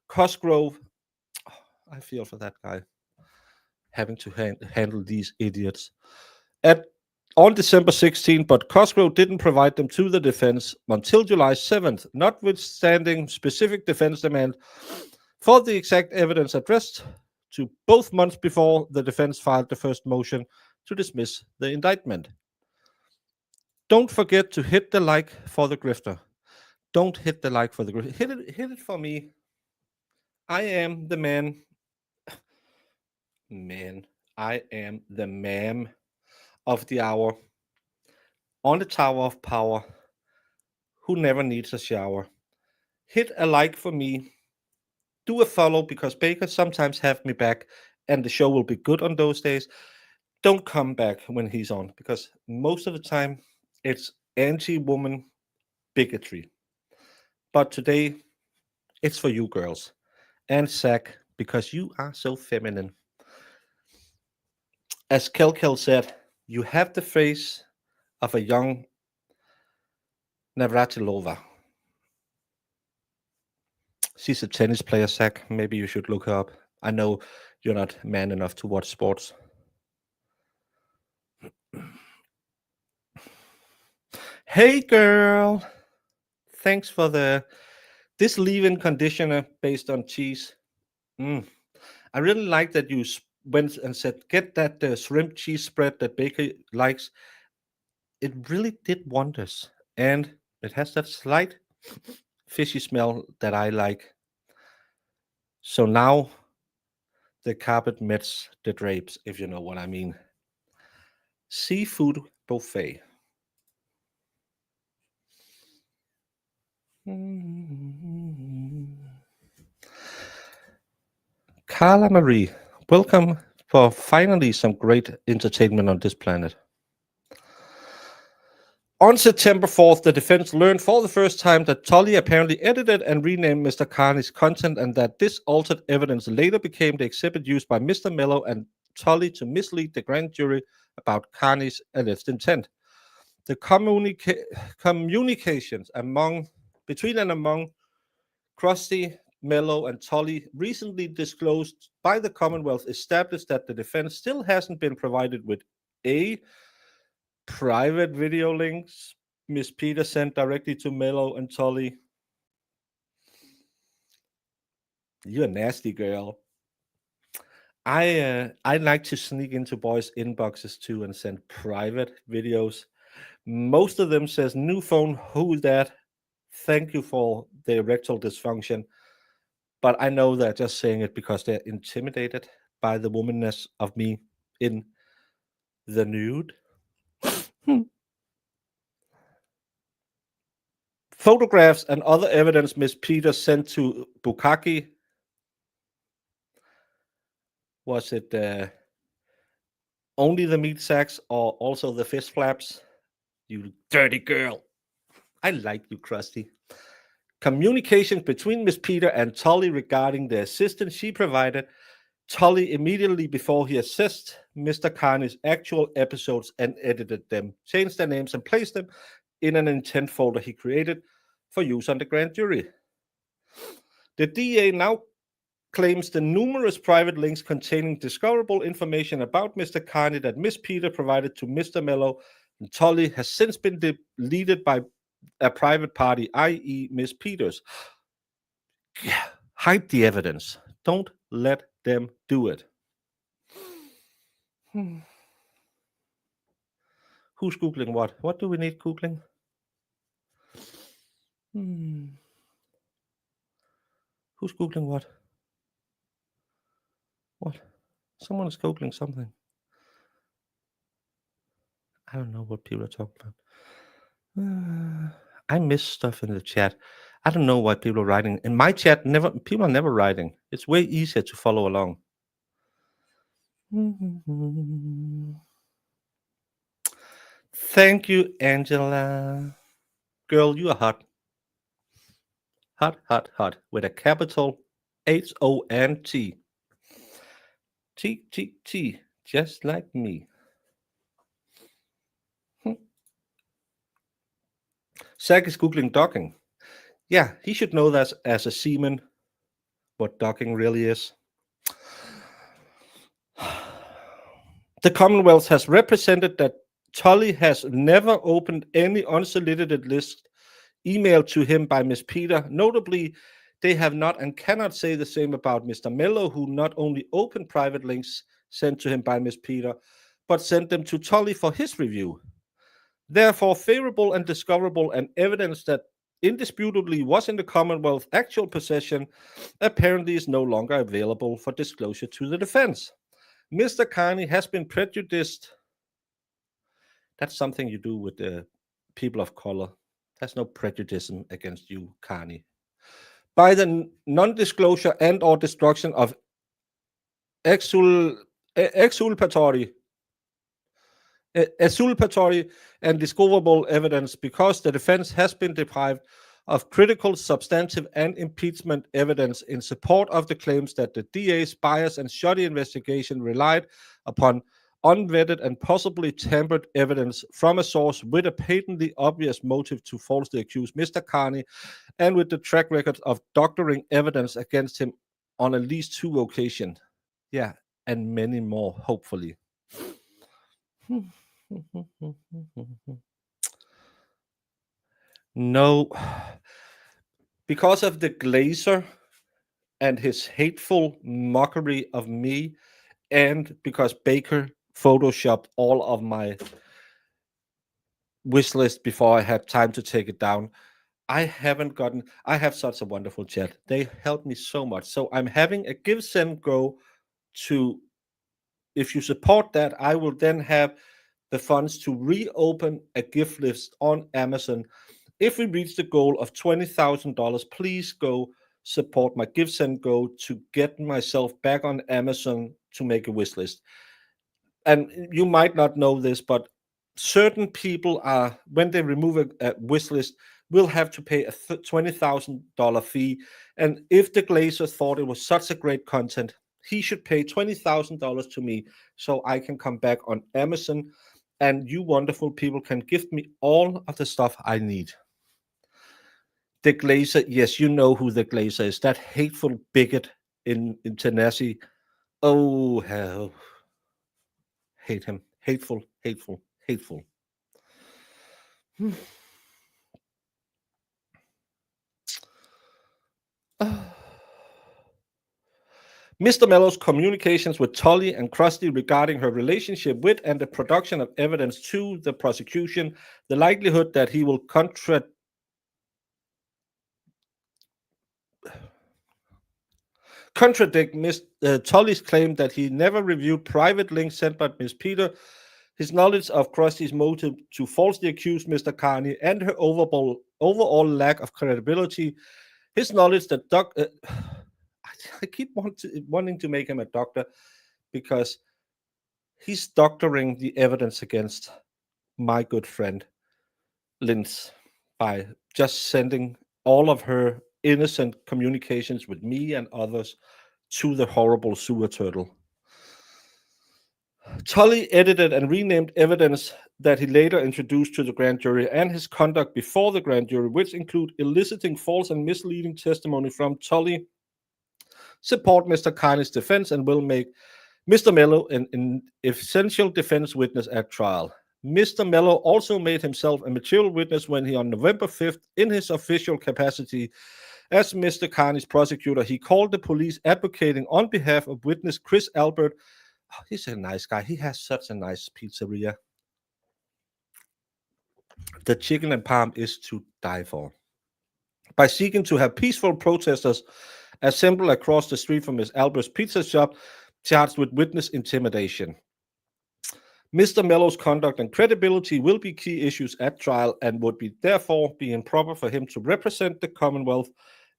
[SPEAKER 2] Cosgrove. Oh, I feel for that guy having to handle these idiots. On December 16th, but Cosgrove didn't provide them to the defense until July 7th, notwithstanding specific defense demand for the exact evidence addressed to both months before the defense filed the first motion to dismiss the indictment. Don't forget to hit the like for the grifter. Don't hit the like for the grifter. Hit it for me. I am the man. I am the man of the hour on the Tower of Power who never needs a shower. Hit a like for me. Do a follow because Baker sometimes have me back and the show will be good on those days. Don't come back when he's on because most of the time it's anti-woman bigotry. But today it's for you girls and Zach because you are so feminine. As Kel said, you have the face of a young Navratilova. She's a tennis player, Zach. Maybe you should look her up. I know you're not man enough to watch sports. Hey, girl. Thanks for this leave-in conditioner based on cheese. I really like that you went and said, get that shrimp cheese spread that Baker likes. It really did wonders. And it has that slight fishy smell that I like. So now the carpet meets the drapes, if you know what I mean. Seafood buffet. Carla Marie, welcome for finally some great entertainment on this planet. On September 4th, the defense learned for the first time that Tully apparently edited and renamed Mr. Carney's content, and that this altered evidence later became the exhibit used by Mr. Melo and Tully to mislead the grand jury about Carney's alleged intent. The communications between and among Krusty, Melo, and Tully, recently disclosed by the Commonwealth, established that the defense still hasn't been provided with a private video links Miss Peter sent directly to Melo and Tully. You're a nasty girl. I like to sneak into boys' inboxes too and send private videos. Most of them says, "New phone, who's that? Thank you for the erectile dysfunction." But I know they're just saying it because they're intimidated by the womanness of me in the nude. Photographs and other evidence Miss Peter sent to Bukaki. Was it only the meat sacks or also the fist flaps? You dirty girl. I like you, Krusty. Communications between Miss Peter and Tully regarding the assistance she provided Tully immediately before he assessed Mr. Carney's actual episodes and edited them, changed their names, and placed them in an intent folder he created for use on the grand jury. The DA now claims the numerous private links containing discoverable information about Mr. Carney that Miss Peter provided to Mr. Melo and Tully has since been deleted by a private party, i.e. Miss Peters. Hide the evidence. Don't let them do it. Who's Googling what? What do we need Googling? Who's Googling what? What? Someone is Googling something. I don't know what people are talking about. I miss stuff in the chat. I don't know why people are writing. In my chat, people are never writing. It's way easier to follow along. Thank you, Angela. Girl, you are hot. Hot, hot, hot. With a capital H-O-N-T. T, T, T. Just like me. Zach is Googling docking. Yeah, he should know that as a seaman, what docking really is. The Commonwealth has represented that Tully has never opened any unsolicited list emailed to him by Miss Peter. Notably, they have not and cannot say the same about Mr. Melo, who not only opened private links sent to him by Miss Peter, but sent them to Tully for his review. Therefore, favorable and discoverable and evidence that indisputably was in the Commonwealth's actual possession apparently is no longer available for disclosure to the defense. Mr. Carney has been prejudiced. That's something you do with the people of color. There's no prejudice against you, Carney. By the non-disclosure and or destruction of exculpatory and discoverable evidence, because the defense has been deprived of critical, substantive, and impeachment evidence in support of the claims that the DA's biased and shoddy investigation relied upon unvetted and possibly tampered evidence from a source with a patently obvious motive to falsely accuse Mr. Carney, and with the track record of doctoring evidence against him on at least 2 occasions. Yeah, and many more, hopefully. No, because of the Glazer and his hateful mockery of me, and because Baker photoshopped all of my wish list before I had time to take it down, I haven't gotten. I have such a wonderful chat. They help me so much. So I'm having a give send go to. If you support that, I will then have the funds to reopen a gift list on Amazon. If we reach the goal of $20,000, please go support my Give Send Go to get myself back on Amazon to make a wish list. And you might not know this, but certain people are, when they remove a wish list, will have to pay a $20,000 fee. And if the Glazer thought it was such a great content, he should pay $20,000 to me so I can come back on Amazon and you wonderful people can gift me all of the stuff I need. The Glazer, yes, you know who the Glazer is. That hateful bigot in Tennessee. Oh, hell. Hate him. Hateful, hateful, hateful. Mr. Melo's communications with Tully and Krusty regarding her relationship with and the production of evidence to the prosecution, the likelihood that he will contradict Miss Tully's claim that he never reviewed private links sent by Miss Peter, his knowledge of Krusty's motive to falsely accuse Mr. Carney, and her overall lack of credibility, his knowledge that I keep wanting to make him a doctor because he's doctoring the evidence against my good friend Linz by just sending all of her innocent communications with me and others to the horrible sewer turtle. Tully edited and renamed evidence that he later introduced to the grand jury and his conduct before the grand jury, which include eliciting false and misleading testimony from Tully, support Mr. Carney's defense, and will make Mr. Melo an essential defense witness at trial. Mr. Melo also made himself a material witness when he, on November 5th, in his official capacity as Mr. Carney's prosecutor, he called the police advocating on behalf of witness Chris Albert. Oh, he's a nice guy. He has such a nice pizzeria. The chicken and palm is to die for. By seeking to have peaceful protesters assemble across the street from Miss Albert's pizza shop, charged with witness intimidation. Mr. Melo's conduct and credibility will be key issues at trial and would be therefore be improper for him to represent the Commonwealth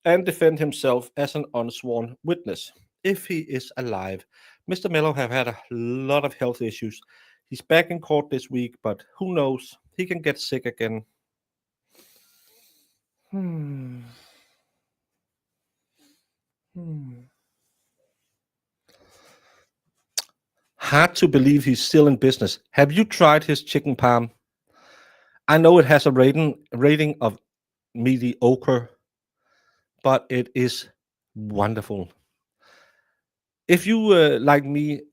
[SPEAKER 2] and defend himself as an unsworn witness. If he is alive. Mr. Melo have had a lot of health issues. He's back in court this week, but who knows? He can get sick again. Hard to believe he's still in business. Have you tried his chicken palm? I know it has a rating of mediocre, but it is wonderful. If you, like me,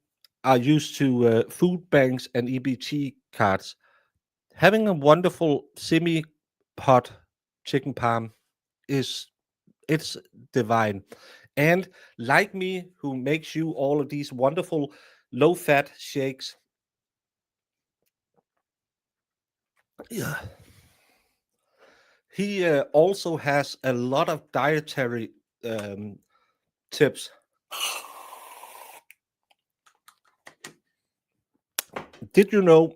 [SPEAKER 2] are used to food banks and EBT cards, having a wonderful semi-hot chicken palm it's divine. And like me, who makes you all of these wonderful low-fat shakes, yeah. He also has a lot of dietary tips. Did you know,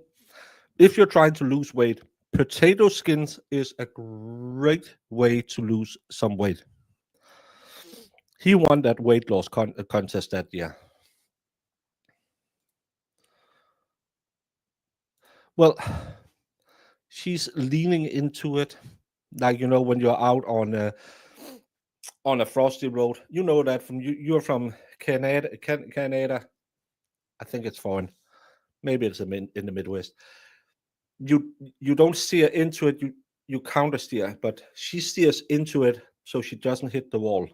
[SPEAKER 2] if you're trying to lose weight, potato skins is a great way to lose some weight. He won that weight loss contest that year. Well, she's leaning into it, like when you're out on a frosty road. You know that from you're from Canada. Canada. I think it's foreign. Maybe it's in the Midwest. You don't steer into it. You counter steer, but she steers into it so she doesn't hit the wall.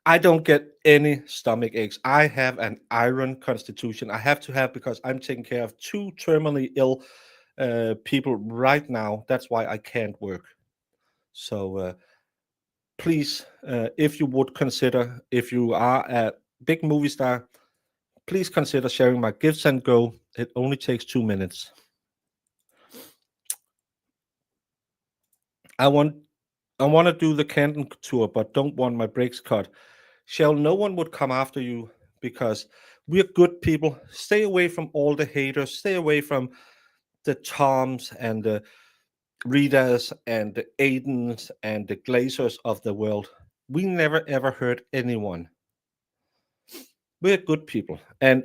[SPEAKER 2] I don't get any stomach aches. I have an iron constitution. I have to have because I'm taking care of 2 terminally ill people right now. That's why I can't work. So please, if you would consider, if you are a big movie star, please consider sharing my Give, Send, Go. It only takes 2 minutes. I want to do the Canton tour, but don't want my breaks cut. Shall no one would come after you because we're good people. Stay away from all the haters. Stay away from the Toms and the Ritas and the Aidans and the Glazers of the world. We never ever hurt anyone. We're good people, and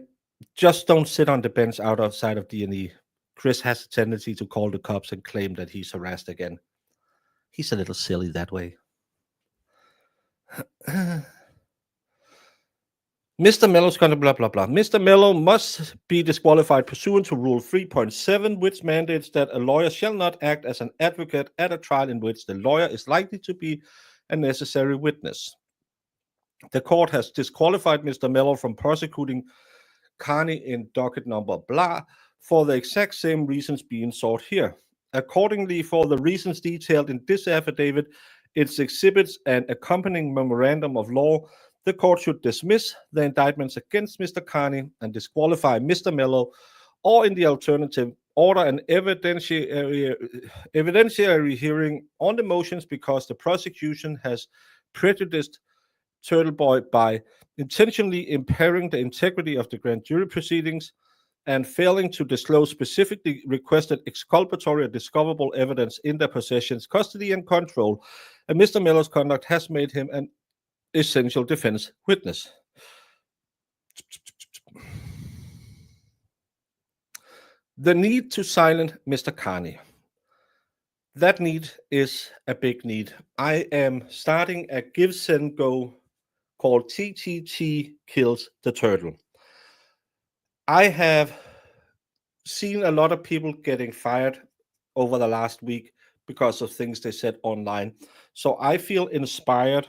[SPEAKER 2] just don't sit on the bench outside of D&E. Chris has a tendency to call the cops and claim that he's harassed again. He's a little silly that way. Mr. Melo's gonna blah blah blah. Mr. Melo must be disqualified pursuant to Rule 3.7, which mandates that a lawyer shall not act as an advocate at a trial in which the lawyer is likely to be a necessary witness. The court has disqualified Mr. Melo from prosecuting Carney in docket number blah for the exact same reasons being sought here. Accordingly, for the reasons detailed in this affidavit, its exhibits and accompanying memorandum of law, the court should dismiss the indictments against Mr. Carney and disqualify Mr. Melo, or in the alternative, order an evidentiary hearing on the motions because the prosecution has prejudiced Turtle Boy by intentionally impairing the integrity of the grand jury proceedings and failing to disclose specifically requested exculpatory or discoverable evidence in their possessions, custody, and control. And Mr. Melo's conduct has made him an essential defense witness. The need to silence Mr. Carney. That need is a big need. I am starting a Give, Send, Go called TTT Kills the Turtle. I have seen a lot of people getting fired over the last week because of things they said online. So I feel inspired,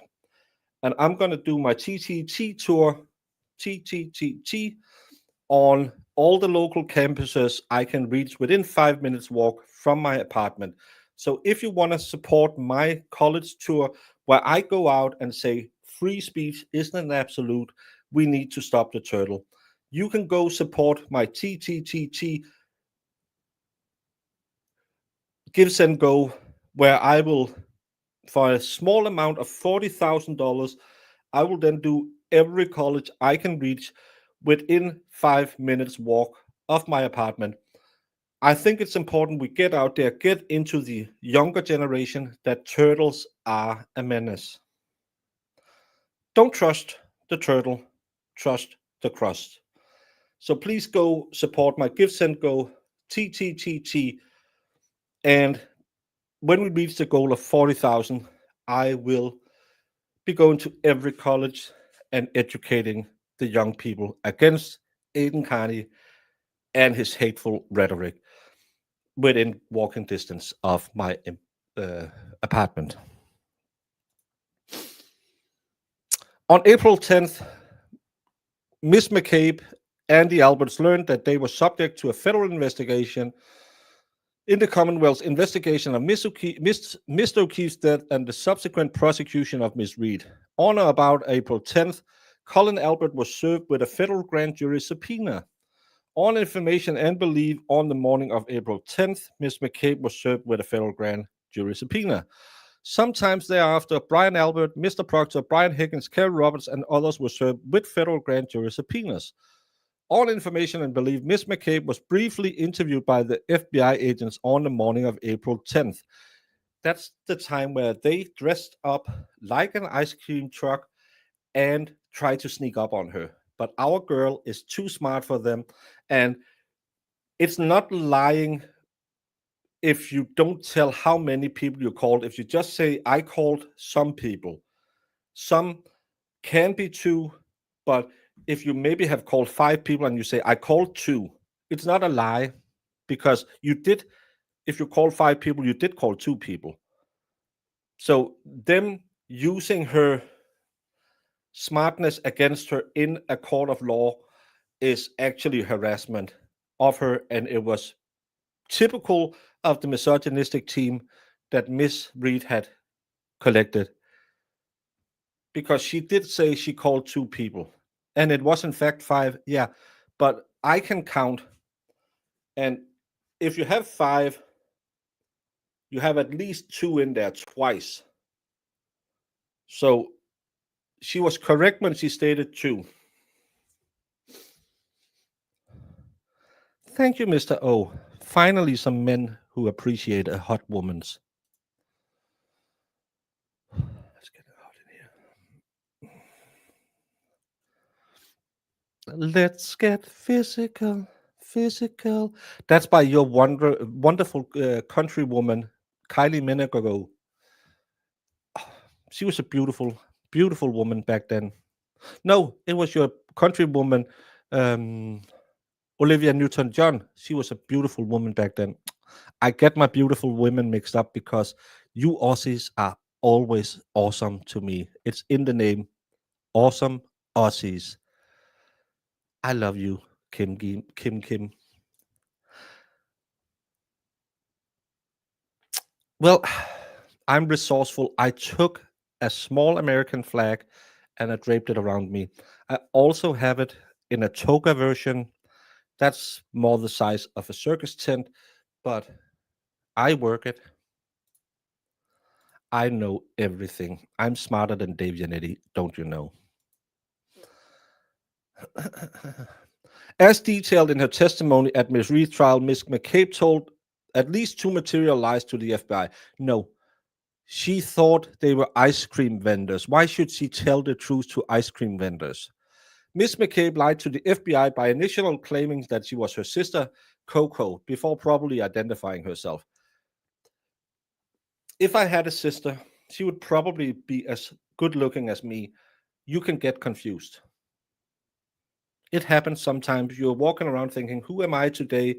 [SPEAKER 2] and I'm going to do my TTT tour, TTT, on all the local campuses I can reach within 5 minutes walk from my apartment. So if you want to support my college tour, where I go out and say free speech isn't an absolute, we need to stop the turtle, you can go support my TTT Give, Send, Go, where I will, for a small amount of $40,000, I will then do every college I can reach within 5 minutes walk of my apartment. I think it's important we get out there, get into the younger generation that turtles are a menace. Don't trust the turtle, trust the crust. So please go support my Give, Send, Go, TTT, and when we reach the goal of 40,000, I will be going to every college and educating the young people against Aidan Carney and his hateful rhetoric within walking distance of my apartment. On April 10th, Ms. McCabe and the Alberts learned that they were subject to a federal investigation in the Commonwealth's investigation of Mr. O'Keefe's death and the subsequent prosecution of Ms. Reed. On or about April 10th, Colin Albert was served with a federal grand jury subpoena. On information and belief, on the morning of April 10th, Ms. McCabe was served with a federal grand jury subpoena. Sometimes thereafter, Brian Albert, Mr. Proctor, Brian Higgins, Carol Roberts, and others were served with federal grand jury subpoenas. On information and belief, Ms. McCabe was briefly interviewed by the FBI agents on the morning of April 10th. That's the time where they dressed up like an ice cream truck and tried to sneak up on her. But our girl is too smart for them, and it's not lying if you don't tell how many people you called. If you just say, I called some people, some can be two, but if you maybe have called 5 people and you say, I called 2, it's not a lie, because you did, if you called 5 people, you did call 2 people. So them using her smartness against her in a court of law is actually harassment of her, and it was typical of the misogynistic team that Miss Reed had collected, because she did say she called 2 people. And it was in fact 5. Yeah, but I can count. And if you have 5, you have at least 2 in there twice. So she was correct when she stated 2. Thank you, Mr. O. Finally, some men who appreciate a hot woman's. Let's get it out in here. Let's get physical, physical. That's by your wonderful countrywoman, Kylie Minogue. She was a beautiful, beautiful woman back then. No, it was your countrywoman, um, Olivia Newton-John. She was a beautiful woman back then. I get my beautiful women mixed up because you Aussies are always awesome to me. It's in the name. Awesome Aussies. I love you, Kim Kim. Kim. Well, I'm resourceful. I took a small American flag and I draped it around me. I also have it in a toga version. That's more the size of a circus tent, but I work it. I know everything. I'm smarter than Dave Yannetti, don't you know? As detailed in her testimony at Ms. Reed's trial, Ms. McCabe told at least 2 material lies to the FBI. No, she thought they were ice cream vendors. Why should she tell the truth to ice cream vendors? Ms. McCabe lied to the FBI by initially claiming that she was her sister, Coco, before properly identifying herself. If I had a sister, she would probably be as good looking as me. You can get confused. It happens sometimes. You're walking around thinking, who am I today?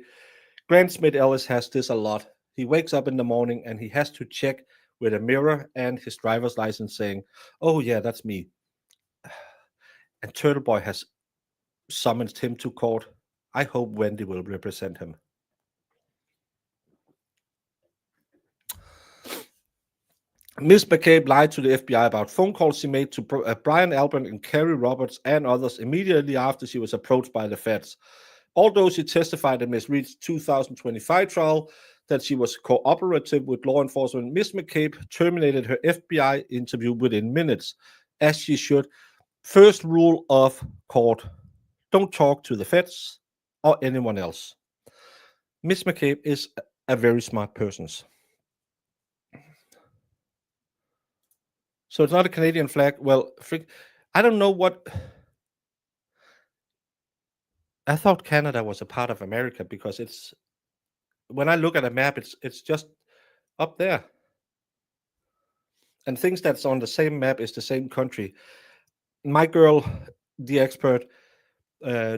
[SPEAKER 2] Grant Smith Ellis has this a lot. He wakes up in the morning and he has to check with a mirror and his driver's license saying, oh, yeah, that's me. And Turtle Boy has summoned him to court. I hope Wendy will represent him. Ms. McCabe lied to the FBI about phone calls she made to Brian Albert and Kerry Roberts and others immediately after she was approached by the feds. Although she testified in Ms. Reed's 2025 trial that she was cooperative with law enforcement, Ms. McCabe terminated her FBI interview within minutes, as she should. First rule of court: don't talk to the feds or anyone else. Ms. McCabe is a very smart person. So it's not a Canadian flag. Well, I don't know what. I thought Canada was a part of America because it's. When I look at a map, it's just up there. And things that's on the same map is the same country. My girl, the expert,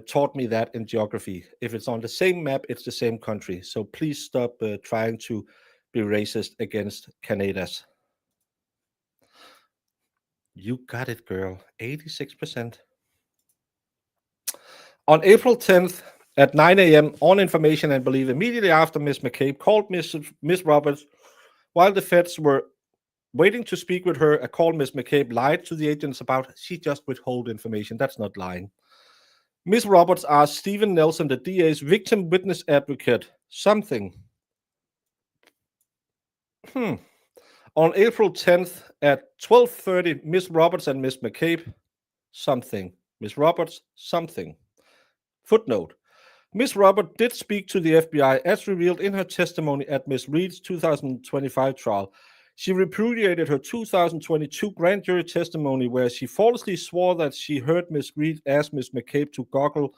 [SPEAKER 2] taught me that in geography. If it's on the same map, it's the same country. So please stop trying to be racist against Canadians. You got it, girl. 86%. On April 10th at 9 a.m., on information and belief, immediately after Ms. McCabe called Ms. Roberts, while the feds were waiting to speak with her, a call Ms. McCabe lied to the agents about. She just withhold information. That's not lying. Ms. Roberts asked Stephen Nelson, the DA's victim witness advocate, something. On April 10th at 12:30, Ms. Roberts and Ms. McCabe, something. Ms. Roberts, something. Footnote: Ms. Roberts did speak to the FBI as revealed in her testimony at Ms. Reed's 2025 trial. She repudiated her 2022 grand jury testimony where she falsely swore that she heard Ms. Reed ask Ms. McCabe to Google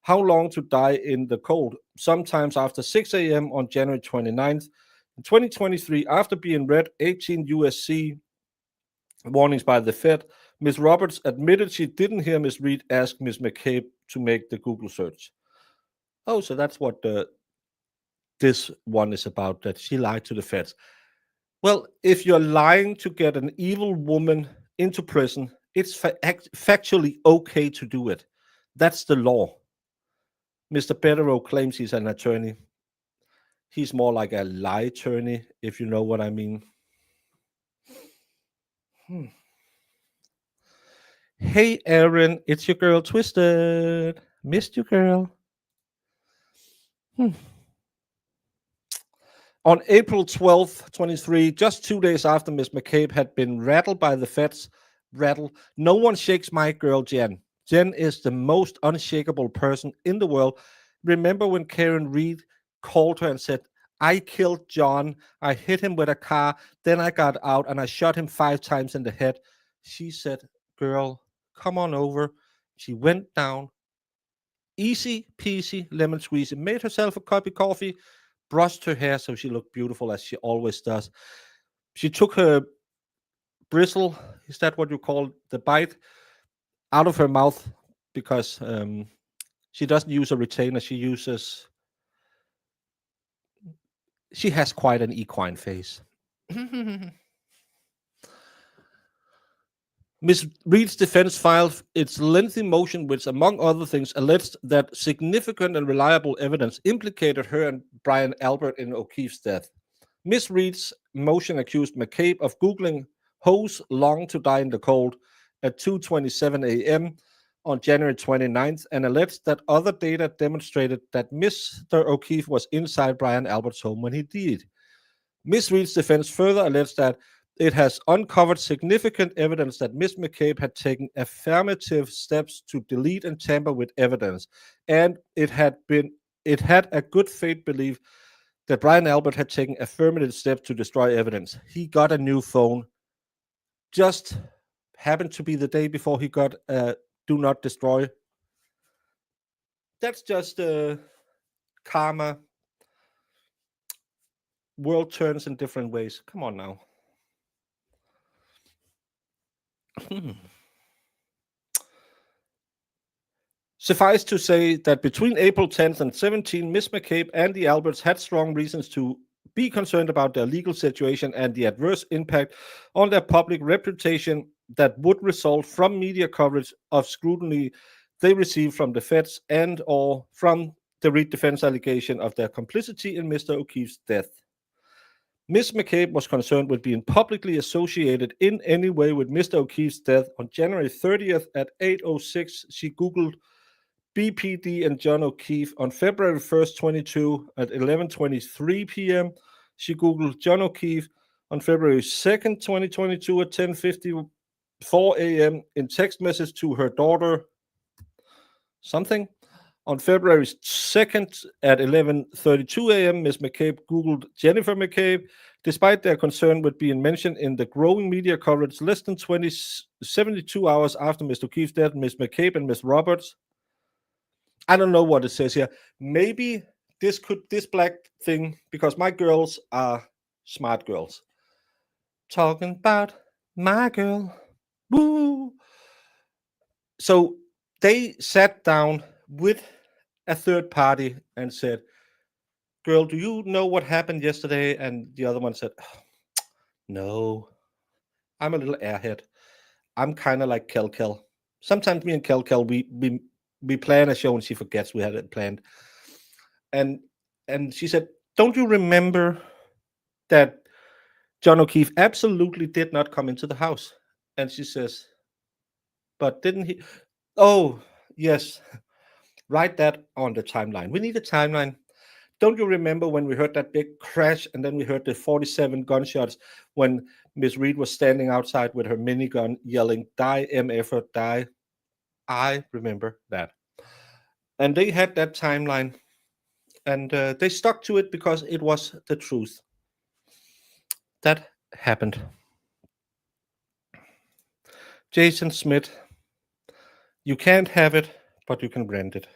[SPEAKER 2] how long to die in the cold, sometimes after 6 a.m. on January 29th. In 2023, after being read 18 USC warnings by the Fed, Ms. Roberts admitted she didn't hear Ms. Reed ask Ms. McCabe to make the Google search. Oh, so that's what this one is about, that she lied to the feds. Well, if you're lying to get an evil woman into prison, it's factually okay to do it. That's the law. Mr. Bederow claims he's an attorney. He's more like a lie attorney, if you know what I mean. Hey, Aaron, it's your girl Twisted. Missed you, girl. Hmm. On April 12th, 23, just 2 days after Miss McCabe had been rattled by the feds, no one shakes my girl Jen. Jen is the most unshakable person in the world. Remember when Karen Reed called her and said, I killed John, I hit him with a car, then I got out and I shot him 5 times in the head. She said, girl, come on over. She went down, easy peasy, lemon squeezy, made herself a cup of coffee, brushed her hair so she looked beautiful as she always does. She took her bristle, is that what you call the bite, out of her mouth because she doesn't use a retainer. She has quite an equine face. Miss Reed's defense filed its lengthy motion, which, among other things, alleged that significant and reliable evidence implicated her and Brian Albert in O'Keefe's death. Miss Reed's motion accused McCabe of Googling "Hose long to die in the cold" at 2:27 a.m. on January 29th and alleged that other data demonstrated that Mr. O'Keefe was inside Brian Albert's home when he did. Miss Reed's defense further alleged that it has uncovered significant evidence that Miss McCabe had taken affirmative steps to delete and tamper with evidence, and it had a good faith belief that Brian Albert had taken affirmative steps to destroy evidence. He got a new phone. Just happened to be the day before he got a do not destroy. That's just karma. World turns in different ways. Come on now. Suffice to say that between April 10th and 17th, Miss McCabe and the Alberts had strong reasons to be concerned about their legal situation and the adverse impact on their public reputation that would result from media coverage of scrutiny they received from the feds and or from the Reed defense allegation of their complicity in Mr. O'Keefe's death. Miss McCabe was concerned with being publicly associated in any way with Mr. O'Keefe's death. On January 30th at 8:06, she Googled BPD and John O'Keefe. On February 1st, 22 at 11:23 p.m., she Googled John O'Keefe. On February 2nd, 2022 at 10:54 a.m. in text message to her daughter, something. On February 2nd at 11:32 a.m., Ms. McCabe Googled Jennifer McCabe. Despite their concern with being mentioned in the growing media coverage less than 72 hours after Mr. O'Keefe's death, Ms. McCabe and Ms. Roberts, I don't know what it says here. Maybe this black thing, because my girls are smart girls. Talking about my girl. Woo! So they sat down with a third party and said, girl, do you know what happened yesterday? And the other one said, no, I'm a little airhead. I'm kind of like Kel. Sometimes me and Kel, we plan a show and she forgets we had it planned. And she said, don't you remember that John O'Keefe absolutely did not come into the house? And she says, but didn't he? Oh, yes. Write that on the timeline. We need a timeline. Don't you remember when we heard that big crash and then we heard the 47 gunshots when Miss Reed was standing outside with her minigun yelling, die, MF, die? I remember that. And they had that timeline and they stuck to it because it was the truth. That happened. Jason Smith, you can't have it, but you can rent it.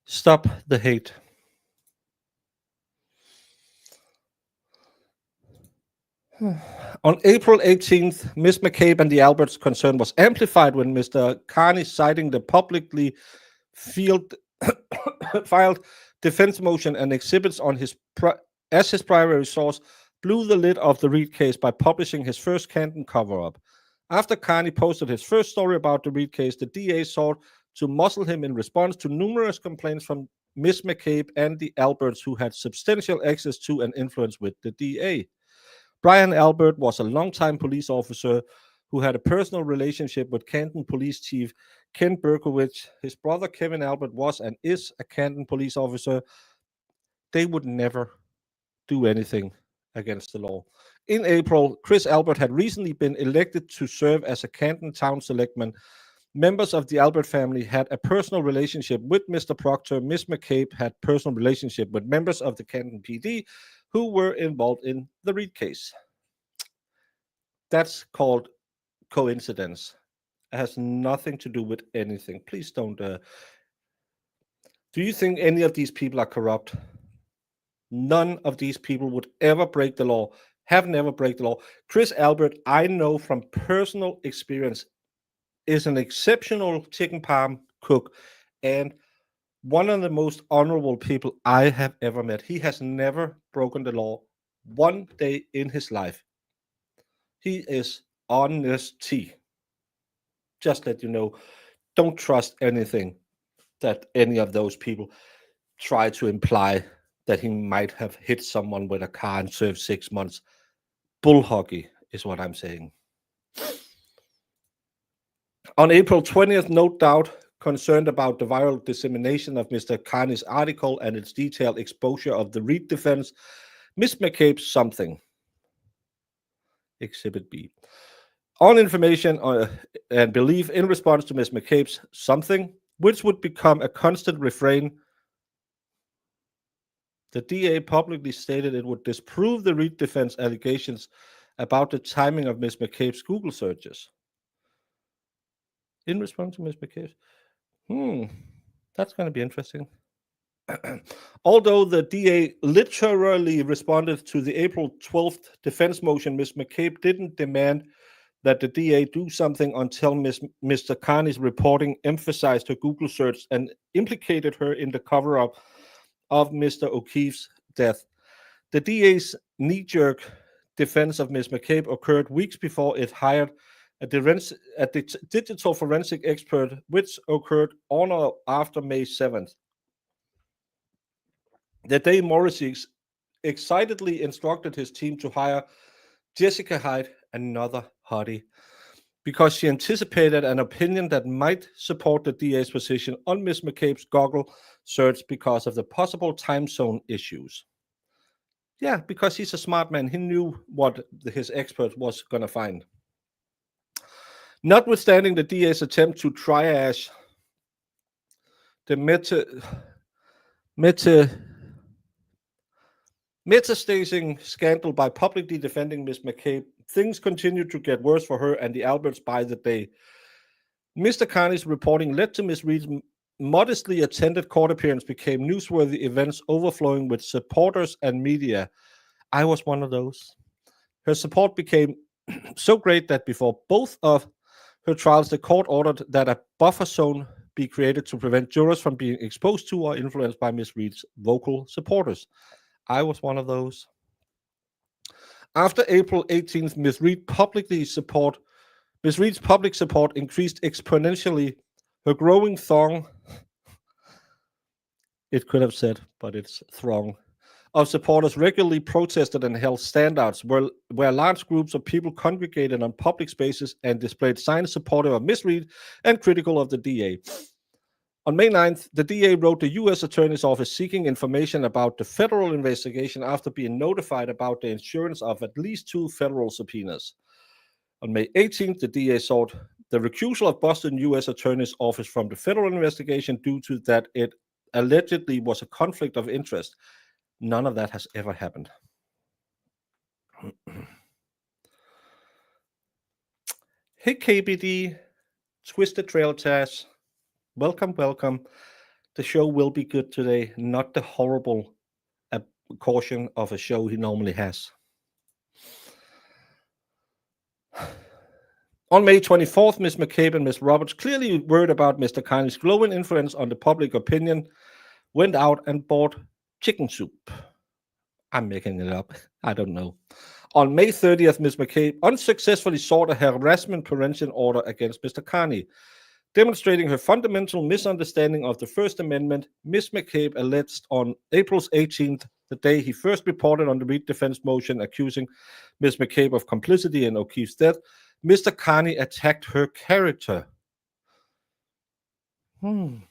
[SPEAKER 2] Stop the hate. On April 18th, Ms. McCabe and the Alberts' concern was amplified when Mr. Carney, citing the publicly filed defense motion and exhibits on as his primary source, blew the lid off the Reed case by publishing his first Canton cover-up. After Carney posted his first story about the Reed case, the DA sought to muzzle him in response to numerous complaints from Ms. McCabe and the Alberts, who had substantial access to and influence with the DA. Brian Albert was a longtime police officer who had a personal relationship with Canton Police Chief Ken Berkowitz. His brother Kevin Albert was and is a Canton police officer. They would never do anything against the law. In April, Chris Albert had recently been elected to serve as a Canton Town Selectman. Members of the Albert family had a personal relationship with Mr. Proctor. Miss McCabe had personal relationship with members of the Canton PD who were involved in the Reed case. That's called coincidence. It has nothing to do with anything. Please don't. Do you think any of these people are corrupt? None of these people would ever break the law, have never break the law. Chris Albert, I know from personal experience, is an exceptional chicken parm cook and one of the most honorable people I have ever met. He has never broken the law one day in his life. He is honesty. Just let you know, don't trust anything that any of those people try to imply that he might have hit someone with a car and served 6 months. Bull hockey is what I'm saying. On April 20th, no doubt concerned about the viral dissemination of Mr. Carney's article and its detailed exposure of the Reed defense, Miss McCabe's something. Exhibit B. On information and belief in response to Miss McCabe's something, which would become a constant refrain, the DA publicly stated it would disprove the Reed defense allegations about the timing of Miss McCabe's Google searches. In response to Miss McCabe's, that's going to be interesting. Although the DA literally responded to the April 12th defense motion, Miss McCabe didn't demand that the DA do something until Mr. Carney's reporting emphasized her Google search and implicated her in the cover-up of Mr. O'Keefe's death. The DA's knee-jerk defense of Ms. McCabe occurred weeks before it hired a digital forensic expert, which occurred on or after May 7th. The day Morrissey excitedly instructed his team to hire Jessica Hyde, another hottie, because she anticipated an opinion that might support the DA's position on Ms. McCabe's Google search because of the possible time zone issues. Yeah, because he's a smart man. He knew what his expert was going to find. Notwithstanding the DA's attempt to triage the metastaging scandal by publicly defending Ms. McCabe, things continued to get worse for her and the Alberts by the day. Mr. Carney's reporting led to Ms. Reed's modestly attended court appearance became newsworthy events overflowing with supporters and media. I was one of those. Her support became so great that before both of her trials, the court ordered that a buffer zone be created to prevent jurors from being exposed to or influenced by Ms. Reed's vocal supporters. I was one of those. After April 18th, Ms. Reed's public support increased exponentially. Her growing throng, it could have said, but it's throng, of supporters regularly protested and held standouts where large groups of people congregated on public spaces and displayed signs supportive of Ms. Reed and critical of the DA. On May 9th, the DA wrote the U.S. Attorney's Office seeking information about the federal investigation after being notified about the insurance of at least 2 federal subpoenas. On May 18th, the DA sought the recusal of Boston U.S. Attorney's Office from the federal investigation due to that it allegedly was a conflict of interest. None of that has ever happened. Hey, KBD, Twisted Trail Tash. Welcome, welcome. The show will be good today, not the horrible caution of a show he normally has. On May 24th, Ms. McCabe and Ms. Roberts, clearly worried about Mr. Carney's glowing influence on the public opinion, went out and bought chicken soup. I'm making it up. I don't know. On May 30th, Ms. McCabe unsuccessfully sought a harassment prevention order against Mr. Carney. Demonstrating her fundamental misunderstanding of the First Amendment, Ms. McCabe alleged on April 18th the day he first reported on the Reed defense motion accusing Ms. McCabe of complicity in O'Keefe's death, Mr. Carney attacked her character. In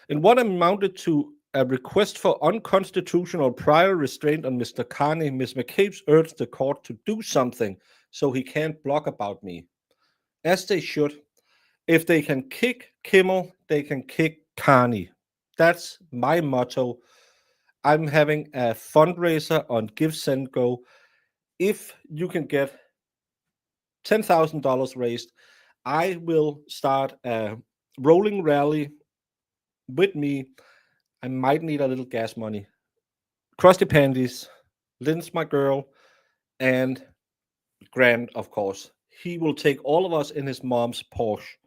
[SPEAKER 2] what amounted to a request for unconstitutional prior restraint on Mr. Carney, Ms. McCabe urged the court to do something so he can't blog about me. As they should. If they can kick Kimmel, they can kick Carney. That's my motto. I'm having a fundraiser on Give, Send, Go. If you can get $10,000 raised, I will start a rolling rally with me. I might need a little gas money. Krusty Pandies, Lynn's my girl, and Grant, of course. He will take all of us in his mom's Porsche.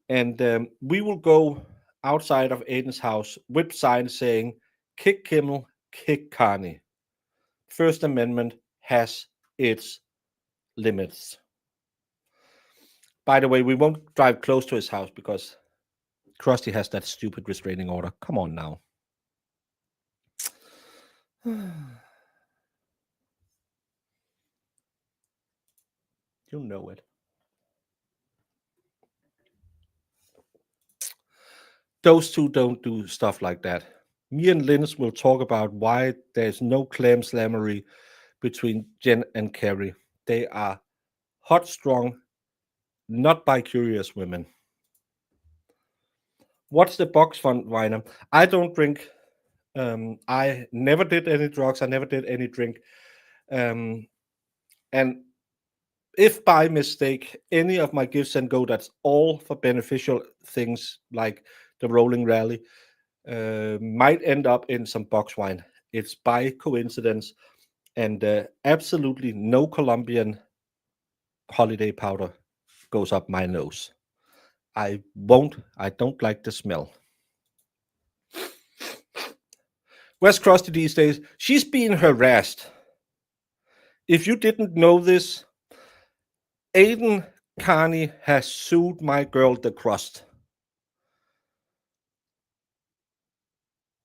[SPEAKER 2] And we will go outside of Aidan's house with signs saying, kick Kimmel, kick Carney. First Amendment has its limits. By the way, we won't drive close to his house because Krusty has that stupid restraining order. Come on now. You know it. Those two don't do stuff like that. Me and Linz will talk about why there's no clam slammery between Jen and Carrie. They are hot, strong, not bi-curious women. What's the box fund, Weiner? I don't drink. I never did any drugs. I never did any drink. And if by mistake any of my gifts and go, that's all for beneficial things like the rolling rally, might end up in some box wine. It's by coincidence, and absolutely no Colombian holiday powder goes up my nose. I don't like the smell. Where's Krusty these days? She's being harassed. If you didn't know this, Aidan Carney has sued my girl, the Crust.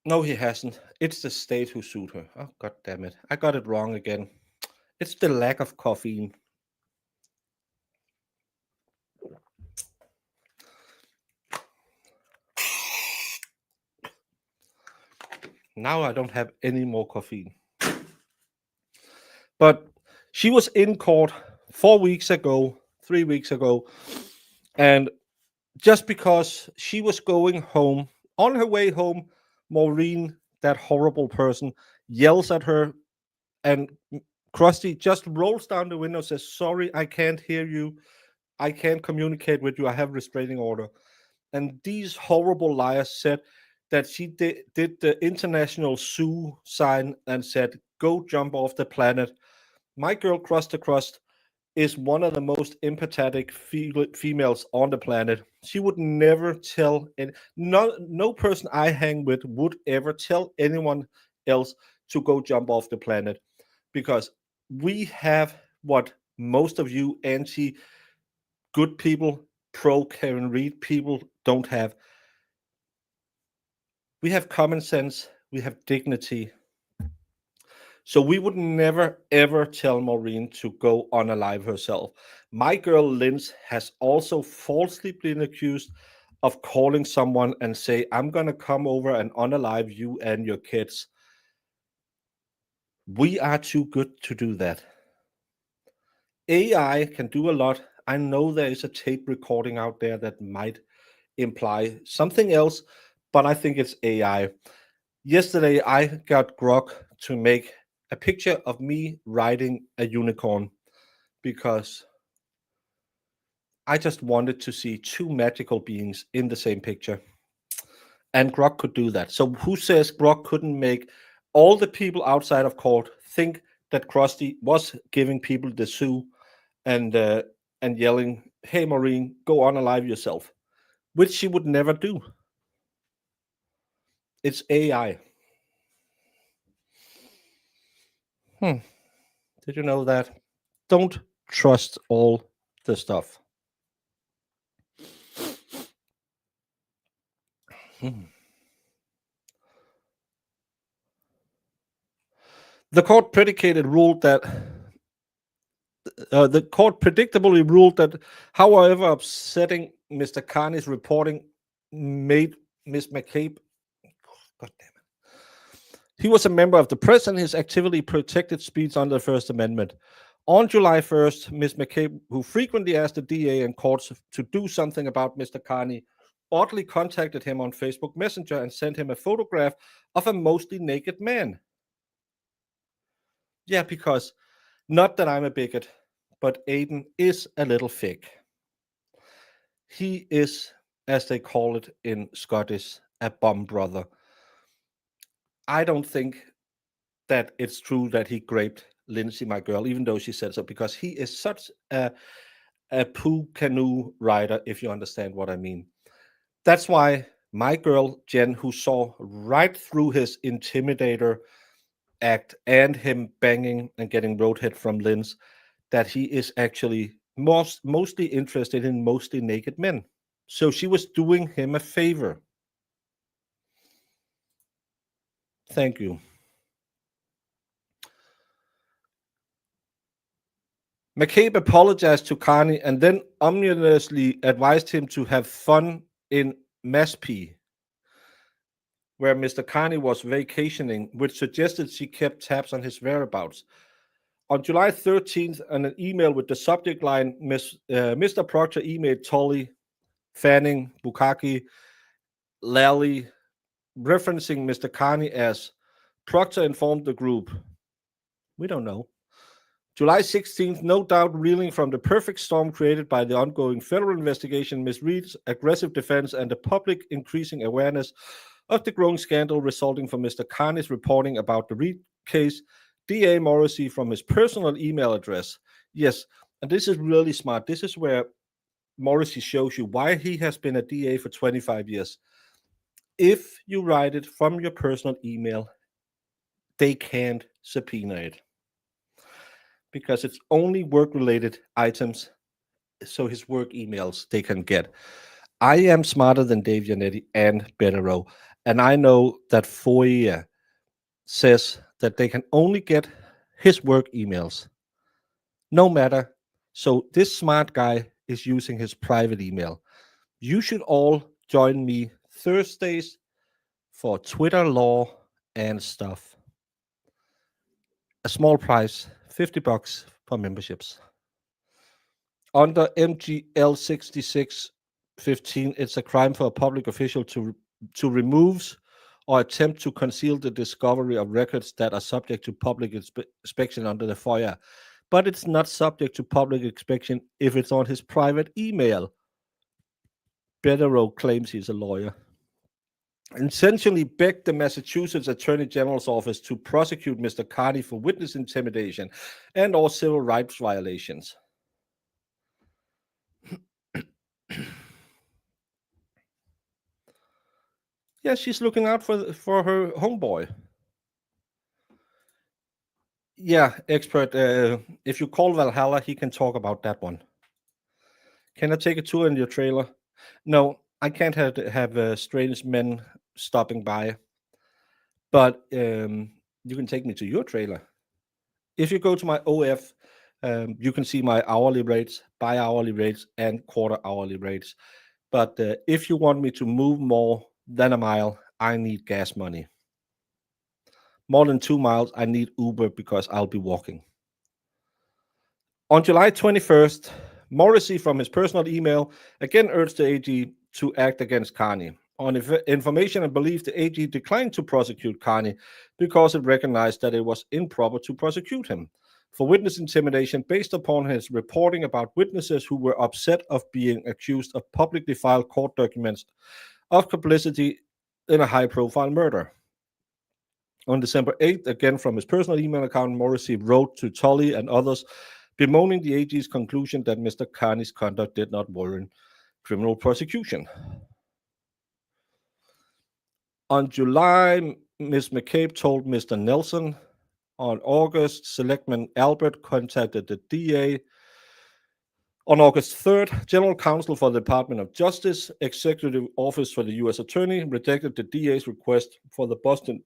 [SPEAKER 2] No, he hasn't. It's the state who sued her. Oh, God damn it. I got it wrong again. It's the lack of caffeine. Now I don't have any more caffeine. But she was in court 3 weeks ago, and just because she was going home, on her way home, Maureen, that horrible person, yells at her, and Krusty just rolls down the window, says, "Sorry, I can't hear you. I can't communicate with you. I have restraining order." And these horrible liars said that she did the international sue sign and said, "Go jump off the planet." My girl, Crust to Crust, is one of the most empathetic females on the planet. She would never tell, and no person I hang with would ever tell anyone else to go jump off the planet, because we have what most of you anti-good people, pro-Karen Reed people don't have. We have common sense, we have dignity. So we would never, ever tell Maureen to go unalive herself. My girl Linz has also falsely been accused of calling someone and say, "I'm going to come over and unalive you and your kids." We are too good to do that. AI can do a lot. I know there is a tape recording out there that might imply something else, but I think it's AI. Yesterday, I got Grok to make a picture of me riding a unicorn because I just wanted to see two magical beings in the same picture. And Grok could do that. So who says Grok couldn't make all the people outside of court think that Krusty was giving people the sue and yelling, "Hey, Maureen, go on alive yourself," which she would never do. It's AI. Did you know that? Don't trust all the stuff. The court ruled that the court predictably ruled that, however upsetting Mr. Carney's reporting made Ms. McCabe, God damn it, he was a member of the press and his activity protected speech under the First Amendment. On July 1st, Ms. McCabe, who frequently asked the DA and courts to do something about Mr. Carney, oddly contacted him on Facebook Messenger and sent him a photograph of a mostly naked man. Yeah, because not that I'm a bigot, but AIDAN is a little fake. He is, as they call it in Scottish, a bum brother. I don't think that it's true that he raped Lindsay, my girl, even though she said so, because he is such a poo canoe rider, if you understand what I mean. That's why my girl, Jen, who saw right through his intimidator act and him banging and getting roadhead from Linz, that he is actually mostly interested in mostly naked men. So she was doing him a favor. Thank you. McCabe apologized to Carney and then ominously advised him to have fun in Maspee, where Mr. Carney was vacationing, which suggested she kept tabs on his whereabouts. On July 13th, on an email with the subject line, Mr. Proctor emailed Tully, Fanning, Bukaki, Lally, referencing Mr. Carney as Proctor informed the group. We don't know. July 16th, no doubt reeling from the perfect storm created by the ongoing federal investigation, Ms. Reed's aggressive defense, and the public increasing awareness of the growing scandal resulting from Mr. Carney's reporting about the Reed case, DA Morrissey from his personal email address. Yes, and this is really smart. This is where Morrissey shows you why he has been a DA for 25 years. If you write it from your personal email, they can't subpoena it, because it's only work-related items, so his work emails they can get. I am smarter than Dave Giannetti and Bederow, and I know that FOIA says that they can only get his work emails, no matter. So this smart guy is using his private email. You should all join me Thursdays for Twitter law and stuff. A small price, $50 for memberships. Under MGL 6615, it's a crime for a public official to remove or attempt to conceal the discovery of records that are subject to public inspection under the FOIA. But it's not subject to public inspection if it's on his private email. Bederow claims he's a lawyer. Essentially begged the Massachusetts Attorney General's office to prosecute Mr. Carney for witness intimidation and or civil rights violations. Yeah, she's looking out for her homeboy. Yeah, expert. If you call Valhalla, he can talk about that one. Can I take a tour in your trailer? No, I can't have strange men stopping by. But you can take me to your trailer. If you go to my OF, you can see my hourly rates, bi-hourly rates, and quarter-hourly rates. But if you want me to move more than a mile, I need gas money. More than 2 miles, I need Uber because I'll be walking. On July 21st, Morrissey, from his personal email, again urged the AG to act against Carney. On information and belief, the AG declined to prosecute Carney because it recognized that it was improper to prosecute him for witness intimidation based upon his reporting about witnesses who were upset of being accused of publicly filed court documents of complicity in a high-profile murder. On December 8th, again from his personal email account, Morrissey wrote to Tully and others bemoaning the AG's conclusion that Mr. Carney's conduct did not warrant criminal prosecution. On July, Ms. McCabe told Mr. Nelson. On August, Selectman Albert contacted the DA. On August 3rd, General Counsel for the Department of Justice, Executive Office for the U.S. Attorney, rejected the DA's request for the Boston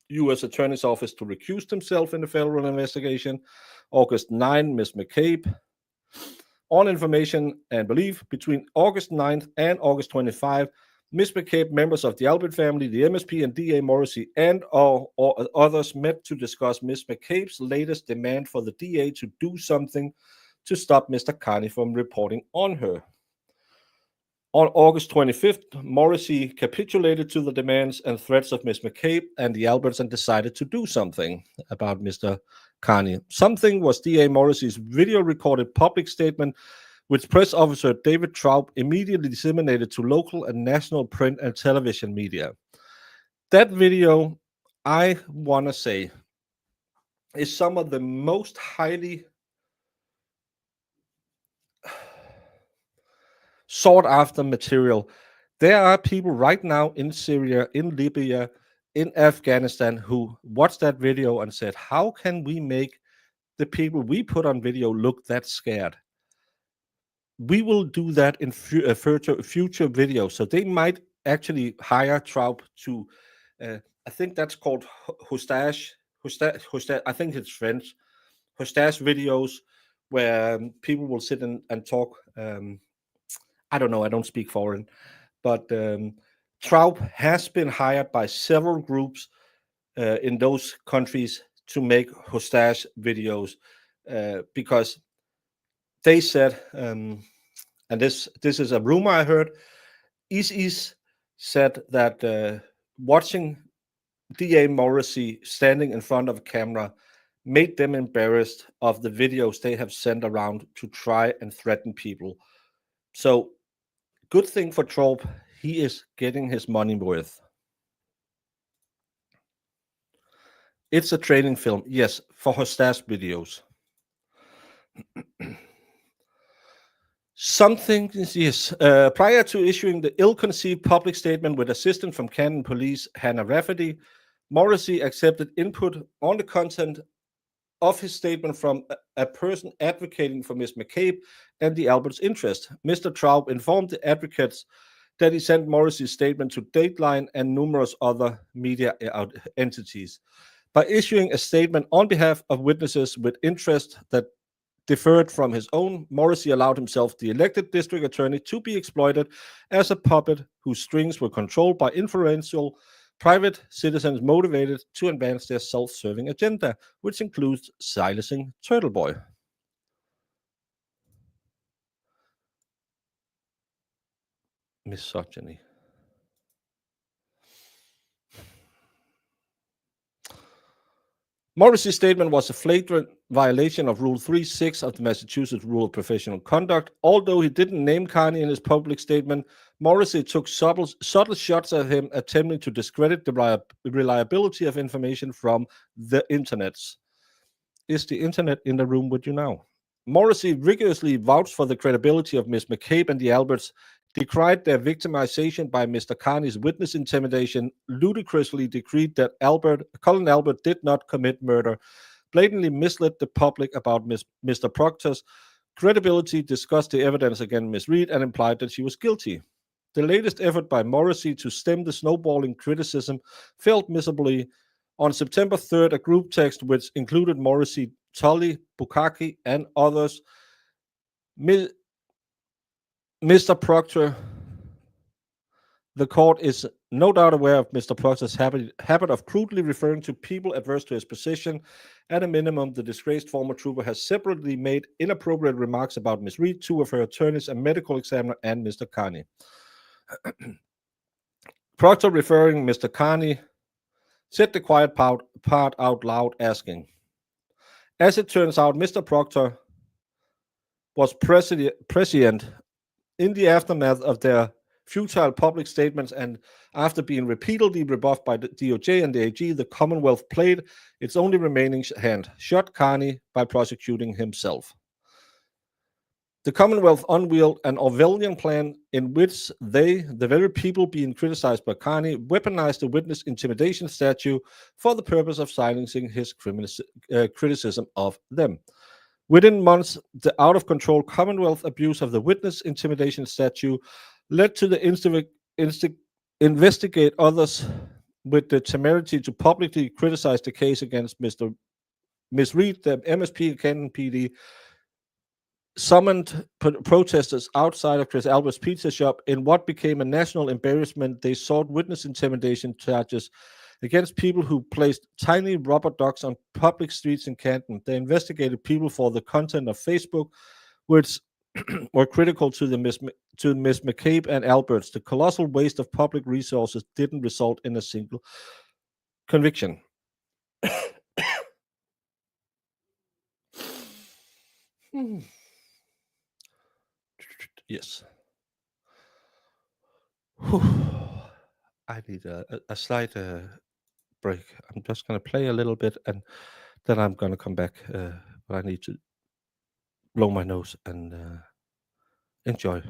[SPEAKER 2] U.S. Attorney's Office to recuse himself in the federal investigation. August 9, Ms. McCabe. On information and belief, between August 9th and August 25, Ms. McCabe, members of the Albert family, the MSP, and DA Morrissey, and or others met to discuss Ms. McCabe's latest demand for the DA to do something to stop Mr. Carney from reporting on her. On August 25th, Morrissey capitulated to the demands and threats of Ms. McCabe and the Alberts and decided to do something about Mr. Carney. Something was DA Morrissey's video-recorded public statement, which press officer David Traub immediately disseminated to local and national print and television media. That video, I want to say, is some of the most highly sought after material. There are people right now in Syria, in Libya, in Afghanistan who watched that video and said, how can we make the people we put on video look that scared? We will do that in future videos. So they might actually hire Traub to, I think that's called hostage. I think it's French. Hostage videos where people will sit and talk. I don't know, I don't speak foreign, but Traub has been hired by several groups in those countries to make hostage videos because they said, and this is a rumor I heard, ISIS said that watching DA Morrissey standing in front of a camera made them embarrassed of the videos they have sent around to try and threaten people. So good thing for Traub, he is getting his money worth. It's a training film, yes, for hostage videos. Something, yes, prior to issuing the ill-conceived public statement with assistance from Canton Police Hannah Rafferty, Morrissey accepted input on the content of his statement from a person advocating for Ms. McCabe and the Alberts' interest. Mr. Traub informed the advocates that he sent Morrissey's statement to Dateline and numerous other media entities. By issuing a statement on behalf of witnesses with interest that differed from his own, Morrissey allowed himself, the elected district attorney, to be exploited as a puppet whose strings were controlled by influential private citizens motivated to advance their self-serving agenda, which includes silencing Turtle Boy. Misogyny. Morrissey's statement was a flagrant violation of Rule 3.6 of the Massachusetts Rule of Professional Conduct. Although he didn't name Carney in his public statement, Morrissey took subtle shots at him, attempting to discredit the reliability of information from the internet. Is the internet in the room with you now? Morrissey rigorously vouched for the credibility of Ms. McCabe and the Alberts, decried their victimization by Mr. Carney's witness intimidation, ludicrously decreed that Colin Albert did not commit murder, blatantly misled the public about Mr. Proctor's credibility, discussed the evidence against Ms. Reed, and implied that she was guilty. The latest effort by Morrissey to stem the snowballing criticism failed miserably. On September 3rd, a group text which included Morrissey, Tully, Bukaki, and others, Mr. Proctor, the court is no doubt aware of Mr. Proctor's habit of crudely referring to people adverse to his position. At a minimum, the disgraced former trooper has separately made inappropriate remarks about Ms. Reed, two of her attorneys, a medical examiner, and Mr. Carney. Proctor, referring Mr. Carney, said the quiet part out loud, asking, as it turns out, Mr. Proctor was prescient in the aftermath of their futile public statements, and after being repeatedly rebuffed by the DOJ and the AG, the Commonwealth played its only remaining hand, shot Carney by prosecuting himself. The Commonwealth unveiled an Orwellian plan in which they, the very people being criticized by Carney, weaponized the witness intimidation statute for the purpose of silencing his criticism of them. Within months, the out-of-control Commonwealth abuse of the witness intimidation statute led to the investigate others with the temerity to publicly criticize the case against Ms. Reed, the MSP at Canton PD summoned protesters outside of Chris Albert's pizza shop. In what became a national embarrassment, they sought witness intimidation charges against people who placed tiny rubber ducks on public streets in Canton. They investigated people for the content of Facebook, which were critical to Ms. McCabe and Alberts. The colossal waste of public resources didn't result in a single conviction. Yes. I need a slight break. I'm just going to play a little bit and then I'm going to come back. But I need to blow my nose and enjoy.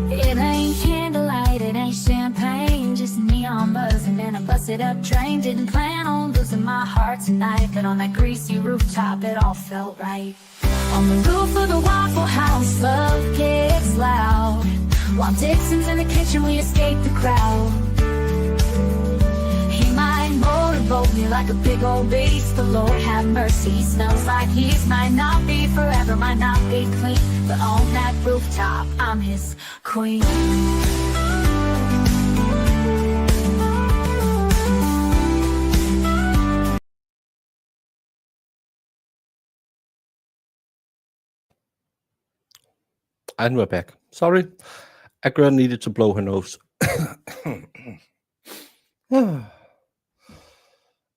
[SPEAKER 1] It ain't candlelight, it ain't champagne, just neon buzzing and a busted up train. Didn't plan on losing my heart tonight, but on that greasy rooftop it all felt right. On the roof of the Waffle House, love gets loud. While Dixon's in the kitchen, we escape the crowd. He might motorboat me like a big old beast, the Lord have mercy. He smells like he's might not be forever, might not be clean, but on that rooftop, I'm his queen.
[SPEAKER 2] And we're back. Sorry, a girl needed to blow her nose.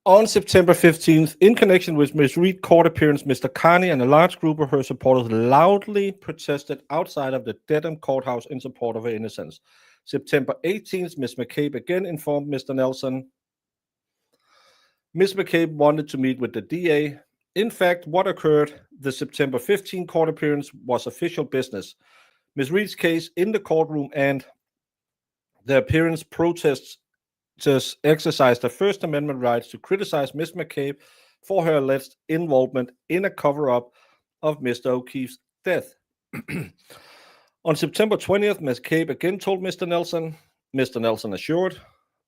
[SPEAKER 2] On September 15th, in connection with Ms. Reed's court appearance, Mr. Carney and a large group of her supporters loudly protested outside of the Dedham courthouse in support of her innocence. September 18th, Ms. McCabe again informed Mr. Nelson. Ms. McCabe wanted to meet with the DA. In fact, what occurred the September 15 court appearance was official business. Ms. Reed's case in the courtroom and the appearance protests just exercised their First Amendment rights to criticize Ms. McCabe for her alleged involvement in a cover-up of Mr. O'Keefe's death. On September 20th, Ms. McCabe again told Mr. Nelson. Mr. Nelson assured.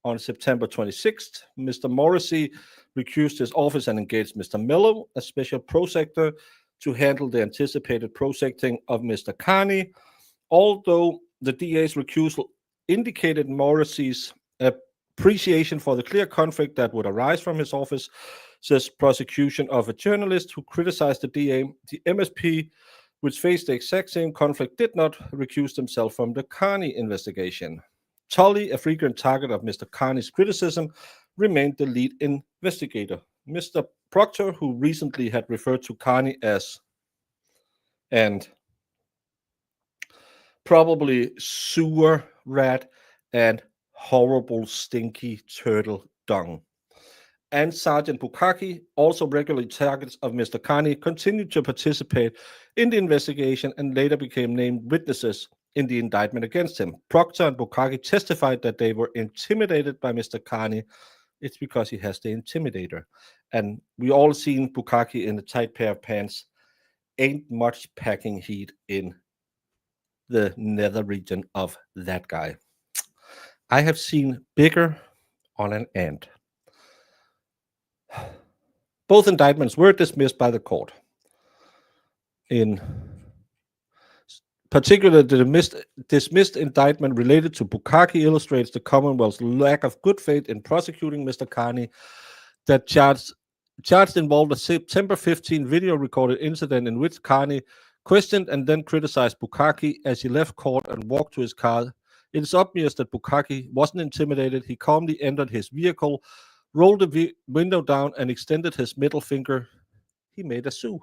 [SPEAKER 2] On September 26th, Mr. Morrissey recused his office and engaged Mr. Melo, a special prosector, to handle the anticipated prosecting of Mr. Carney. Although the DA's recusal indicated Morrissey's appreciation for the clear conflict that would arise from his office's prosecution of a journalist who criticized the DA, the MSP, which faced the exact same conflict, did not recuse himself from the Carney investigation. Tully, a frequent target of Mr. Carney's criticism, remained the lead investigator. Mr. Proctor, who recently had referred to Carney as and probably sewer rat and horrible stinky turtle dung, and Sergeant Bukaki, also regularly targets of Mr. Carney, continued to participate in the investigation and later became named witnesses in the indictment against him. Proctor and Bukaki testified that they were intimidated by Mr. Carney. It's because he has the intimidator. And we all seen Bukaki in a tight pair of pants. Ain't much packing heat in the nether region of that guy. I have seen bigger on an ant. Both indictments were dismissed by the court. In particular, the dismissed indictment related to Bukaki illustrates the Commonwealth's lack of good faith in prosecuting Mr. Carney. That charged involved a September 15 video recorded incident in which Carney questioned and then criticized Bukaki as he left court and walked to his car. It is obvious that Bukaki wasn't intimidated. He calmly entered his vehicle, rolled the window down, and extended his middle finger. He made a sue.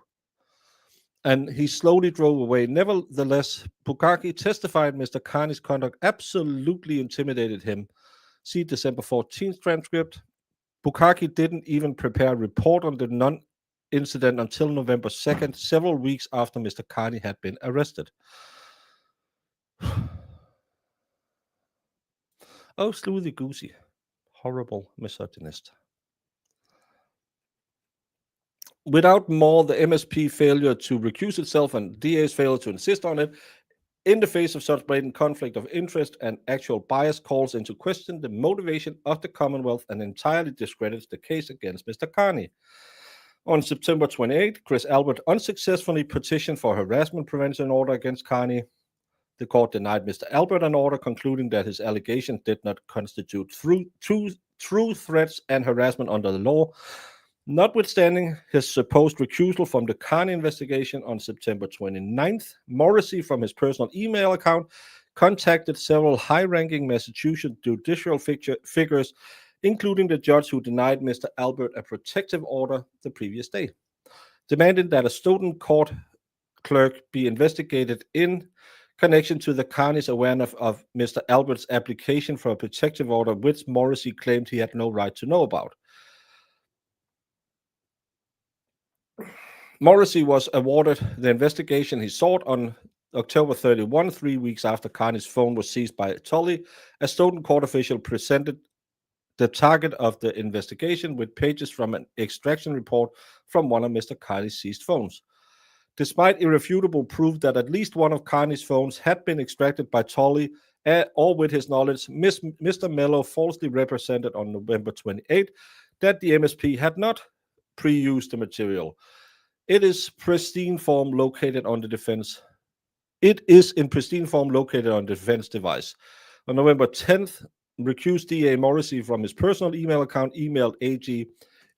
[SPEAKER 2] And he slowly drove away. Nevertheless, Bukaki testified Mr. Carney's conduct absolutely intimidated him. See December 14th transcript. Bukaki didn't even prepare a report on the non-incident until November 2nd, several weeks after Mr. Carney had been arrested. Oh, Sleuthy Goosey. Horrible misogynist. Without more, the MSP failure to recuse itself and DA's failure to insist on it, in the face of such blatant conflict of interest and actual bias, calls into question the motivation of the Commonwealth and entirely discredits the case against Mr. Carney. On September 28, Chris Albert unsuccessfully petitioned for harassment prevention order against Carney. The court denied Mr. Albert an order, concluding that his allegation did not constitute true threats and harassment under the law. Notwithstanding his supposed recusal from the Carney investigation on September 29th, Morrissey, from his personal email account, contacted several high-ranking Massachusetts judicial figures, including the judge who denied Mr. Albert a protective order the previous day, demanding that a student court clerk be investigated in connection to the Carney's awareness of Mr. Albert's application for a protective order, which Morrissey claimed he had no right to know about. Morrissey was awarded the investigation he sought on October 31, 3 weeks after Carney's phone was seized by Tully. A student court official presented the target of the investigation with pages from an extraction report from one of Mr. Carney's seized phones. Despite irrefutable proof that at least one of Carney's phones had been extracted by Tully, or with his knowledge, Mr. Melo falsely represented on November 28 that the MSP had not pre-used the material. It is pristine form located on the defense. It is in pristine form located on the defense device. On November 10th, recused DA Morrissey from his personal email account emailed AG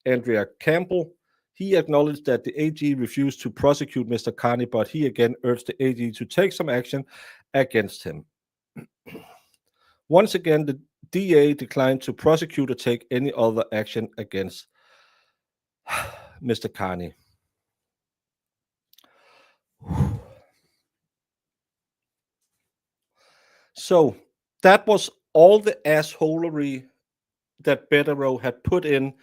[SPEAKER 2] Andrea Campbell. He acknowledged that the AG refused to prosecute Mr. Carney, but he again urged the AG to take some action against him. Once again, the DA declined to prosecute or take any other action against Mr. Carney. So that was all the assholery that Bederow had put in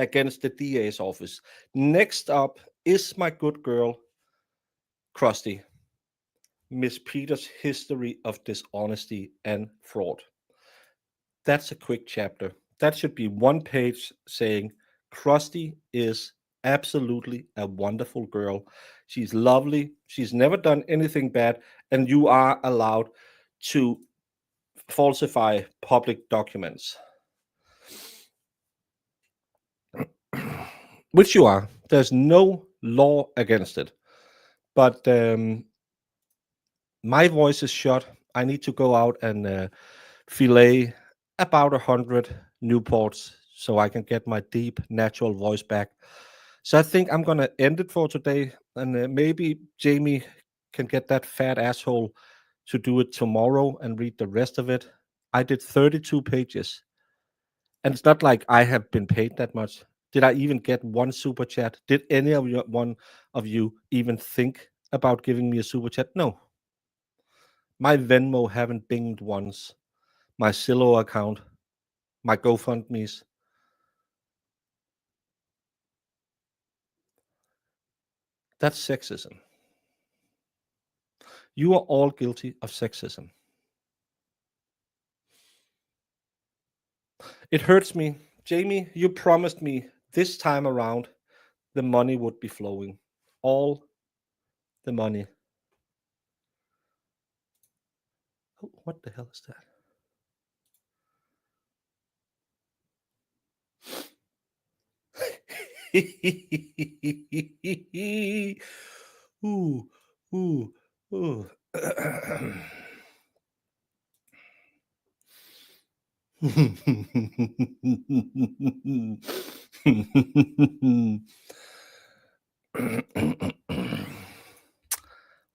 [SPEAKER 2] against the DA's office. Next up is my good girl, Krusty, Miss Peters' history of dishonesty and fraud. That's a quick chapter. That should be one page saying Krusty is absolutely a wonderful girl. She's lovely. She's never done anything bad, and you are allowed to falsify public documents. Which you are. There's no law against it. But my voice is shut. I need to go out and fillet about 100 Newports so I can get my deep, natural voice back. So I think I'm going to end it for today. And maybe Jamie can get that fat asshole to do it tomorrow and read the rest of it. I did 32 pages. And it's not like I have been paid that much. Did I even get one super chat? Did any of you, one of you even think about giving me a super chat? No. My Venmo haven't binged once. My Zillow account, my GoFundMe's. That's sexism. You are all guilty of sexism. It hurts me. Jamie, you promised me this time around the money would be flowing. All the money. Oh, what the hell is that? Ooh, ooh, ooh.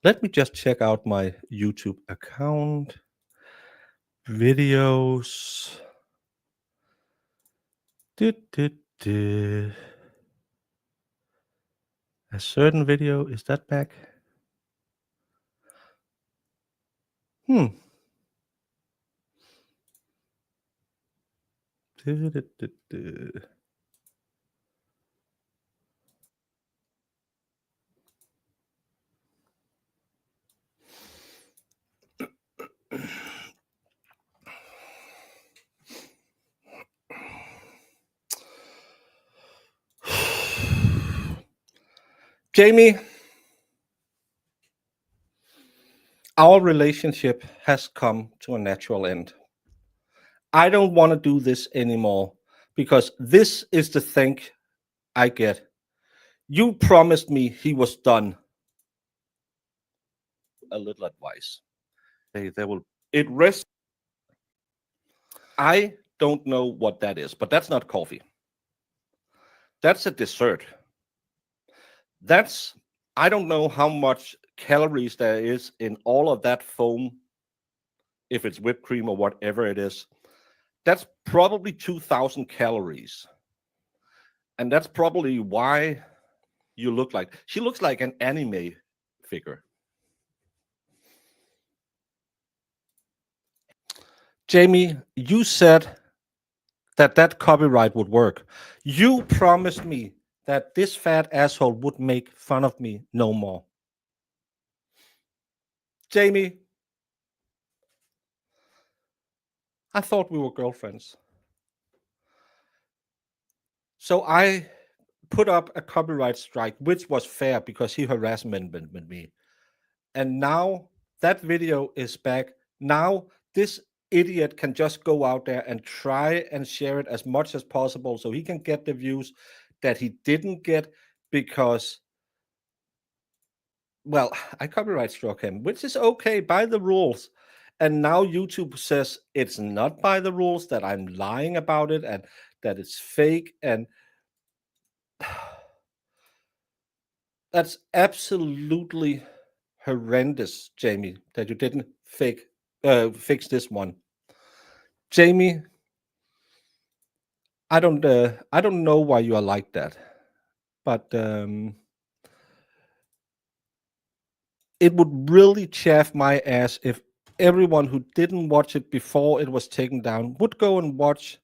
[SPEAKER 2] Let me just check out my YouTube account. Videos. A certain video, is that back? Hmm. Jamie, our relationship has come to a natural end. I don't want to do this anymore because this is the thing I get. You promised me he was done. A little advice. It rests. I don't know what that is, but that's not coffee. That's a dessert. I don't know how much calories there is in all of that foam, if it's whipped cream or whatever it is. That's probably 2,000 calories. And that's probably why she looks like an anime figure. Jamie, you said that copyright would work. You promised me that this fat asshole would make fun of me no more. Jamie, I thought we were girlfriends. So I put up a copyright strike, which was fair because he harassment me. And now that video is back. Now this idiot can just go out there and try and share it as much as possible so he can get the views that he didn't get because, well, I copyright struck him, which is okay by the rules. And now YouTube says it's not by the rules, that I'm lying about it and that it's fake. And that's absolutely horrendous, Jamie, that you didn't fix this one. Jamie, I don't know why you are like that, but it would really chafe my ass if everyone who didn't watch it before it was taken down would go and watch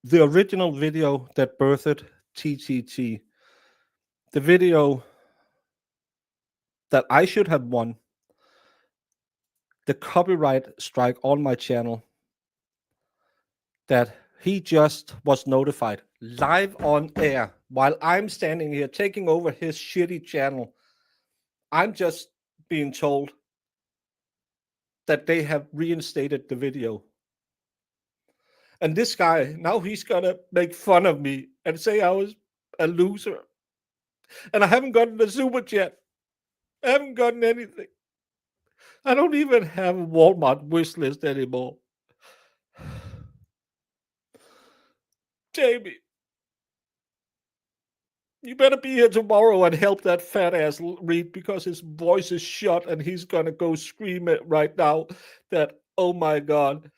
[SPEAKER 2] the original video that birthed TTT, the video that I should have won the copyright strike on my channel, that he just was notified live on air while I'm standing here taking over his shitty channel. I'm just being told that they have reinstated the video. And this guy, now he's gonna make fun of me and say I was a loser. And I haven't gotten a super yet. I haven't gotten anything. I don't even have a Walmart wish list anymore. Jamie, you better be here tomorrow and help that fat ass read, because his voice is shut and he's gonna go scream it right now that, oh my God,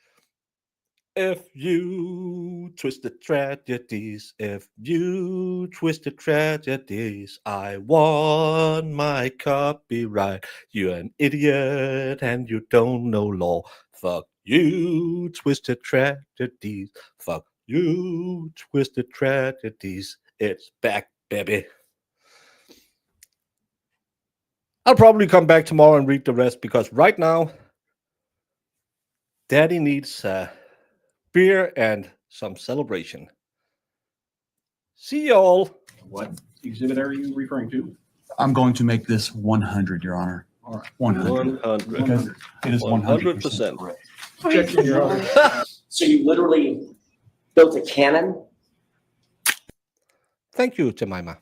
[SPEAKER 2] if you twisted tragedies, if you twisted tragedies, I won my copyright. You're an idiot and you don't know law. Fuck you, twisted tragedies. Fuck you, twisted tragedies. It's back, baby. I'll probably come back tomorrow and read the rest, because right now, Daddy needs beer and some celebration. See y'all.
[SPEAKER 3] What exhibit are you referring to?
[SPEAKER 4] I'm going to make this 100, Your Honor.
[SPEAKER 3] All right.
[SPEAKER 4] 100.
[SPEAKER 2] 100.
[SPEAKER 4] Because it is
[SPEAKER 2] 100%.
[SPEAKER 4] correct.
[SPEAKER 3] Objection, Your Honor.
[SPEAKER 5] So you literally built a cannon?
[SPEAKER 2] Thank you, Jemima.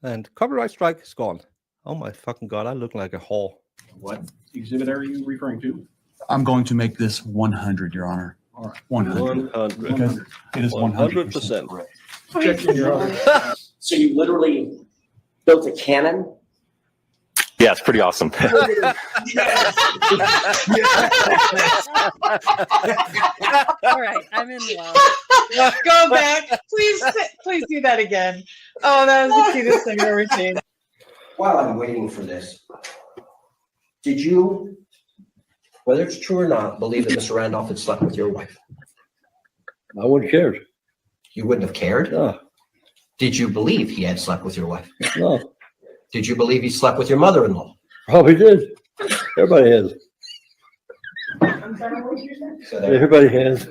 [SPEAKER 2] And copyright strike is gone. Oh my fucking God, I look like a whore.
[SPEAKER 3] What exhibit are you referring to?
[SPEAKER 4] I'm going to make this 100, Your Honor.
[SPEAKER 3] All right.
[SPEAKER 4] 100.
[SPEAKER 2] 100.
[SPEAKER 4] Because it is
[SPEAKER 2] 100%.
[SPEAKER 4] correct.
[SPEAKER 3] Objection, Your Honor.
[SPEAKER 5] So you literally built a cannon?
[SPEAKER 6] Yeah, it's pretty awesome.
[SPEAKER 7] All right, I'm in love.
[SPEAKER 8] Go back. Please do that again. Oh, that was the cutest thing I've ever seen.
[SPEAKER 5] While I'm waiting for this, did you, whether it's true or not, believe that Mr. Randolph had slept with your wife?
[SPEAKER 9] I wouldn't care.
[SPEAKER 5] You wouldn't have cared?
[SPEAKER 9] No,
[SPEAKER 5] Did you believe he had slept with your wife?
[SPEAKER 9] no,
[SPEAKER 5] Did you believe he slept with your mother-in-law?
[SPEAKER 9] probably did. Everybody has.
[SPEAKER 5] So there-
[SPEAKER 9] Everybody has.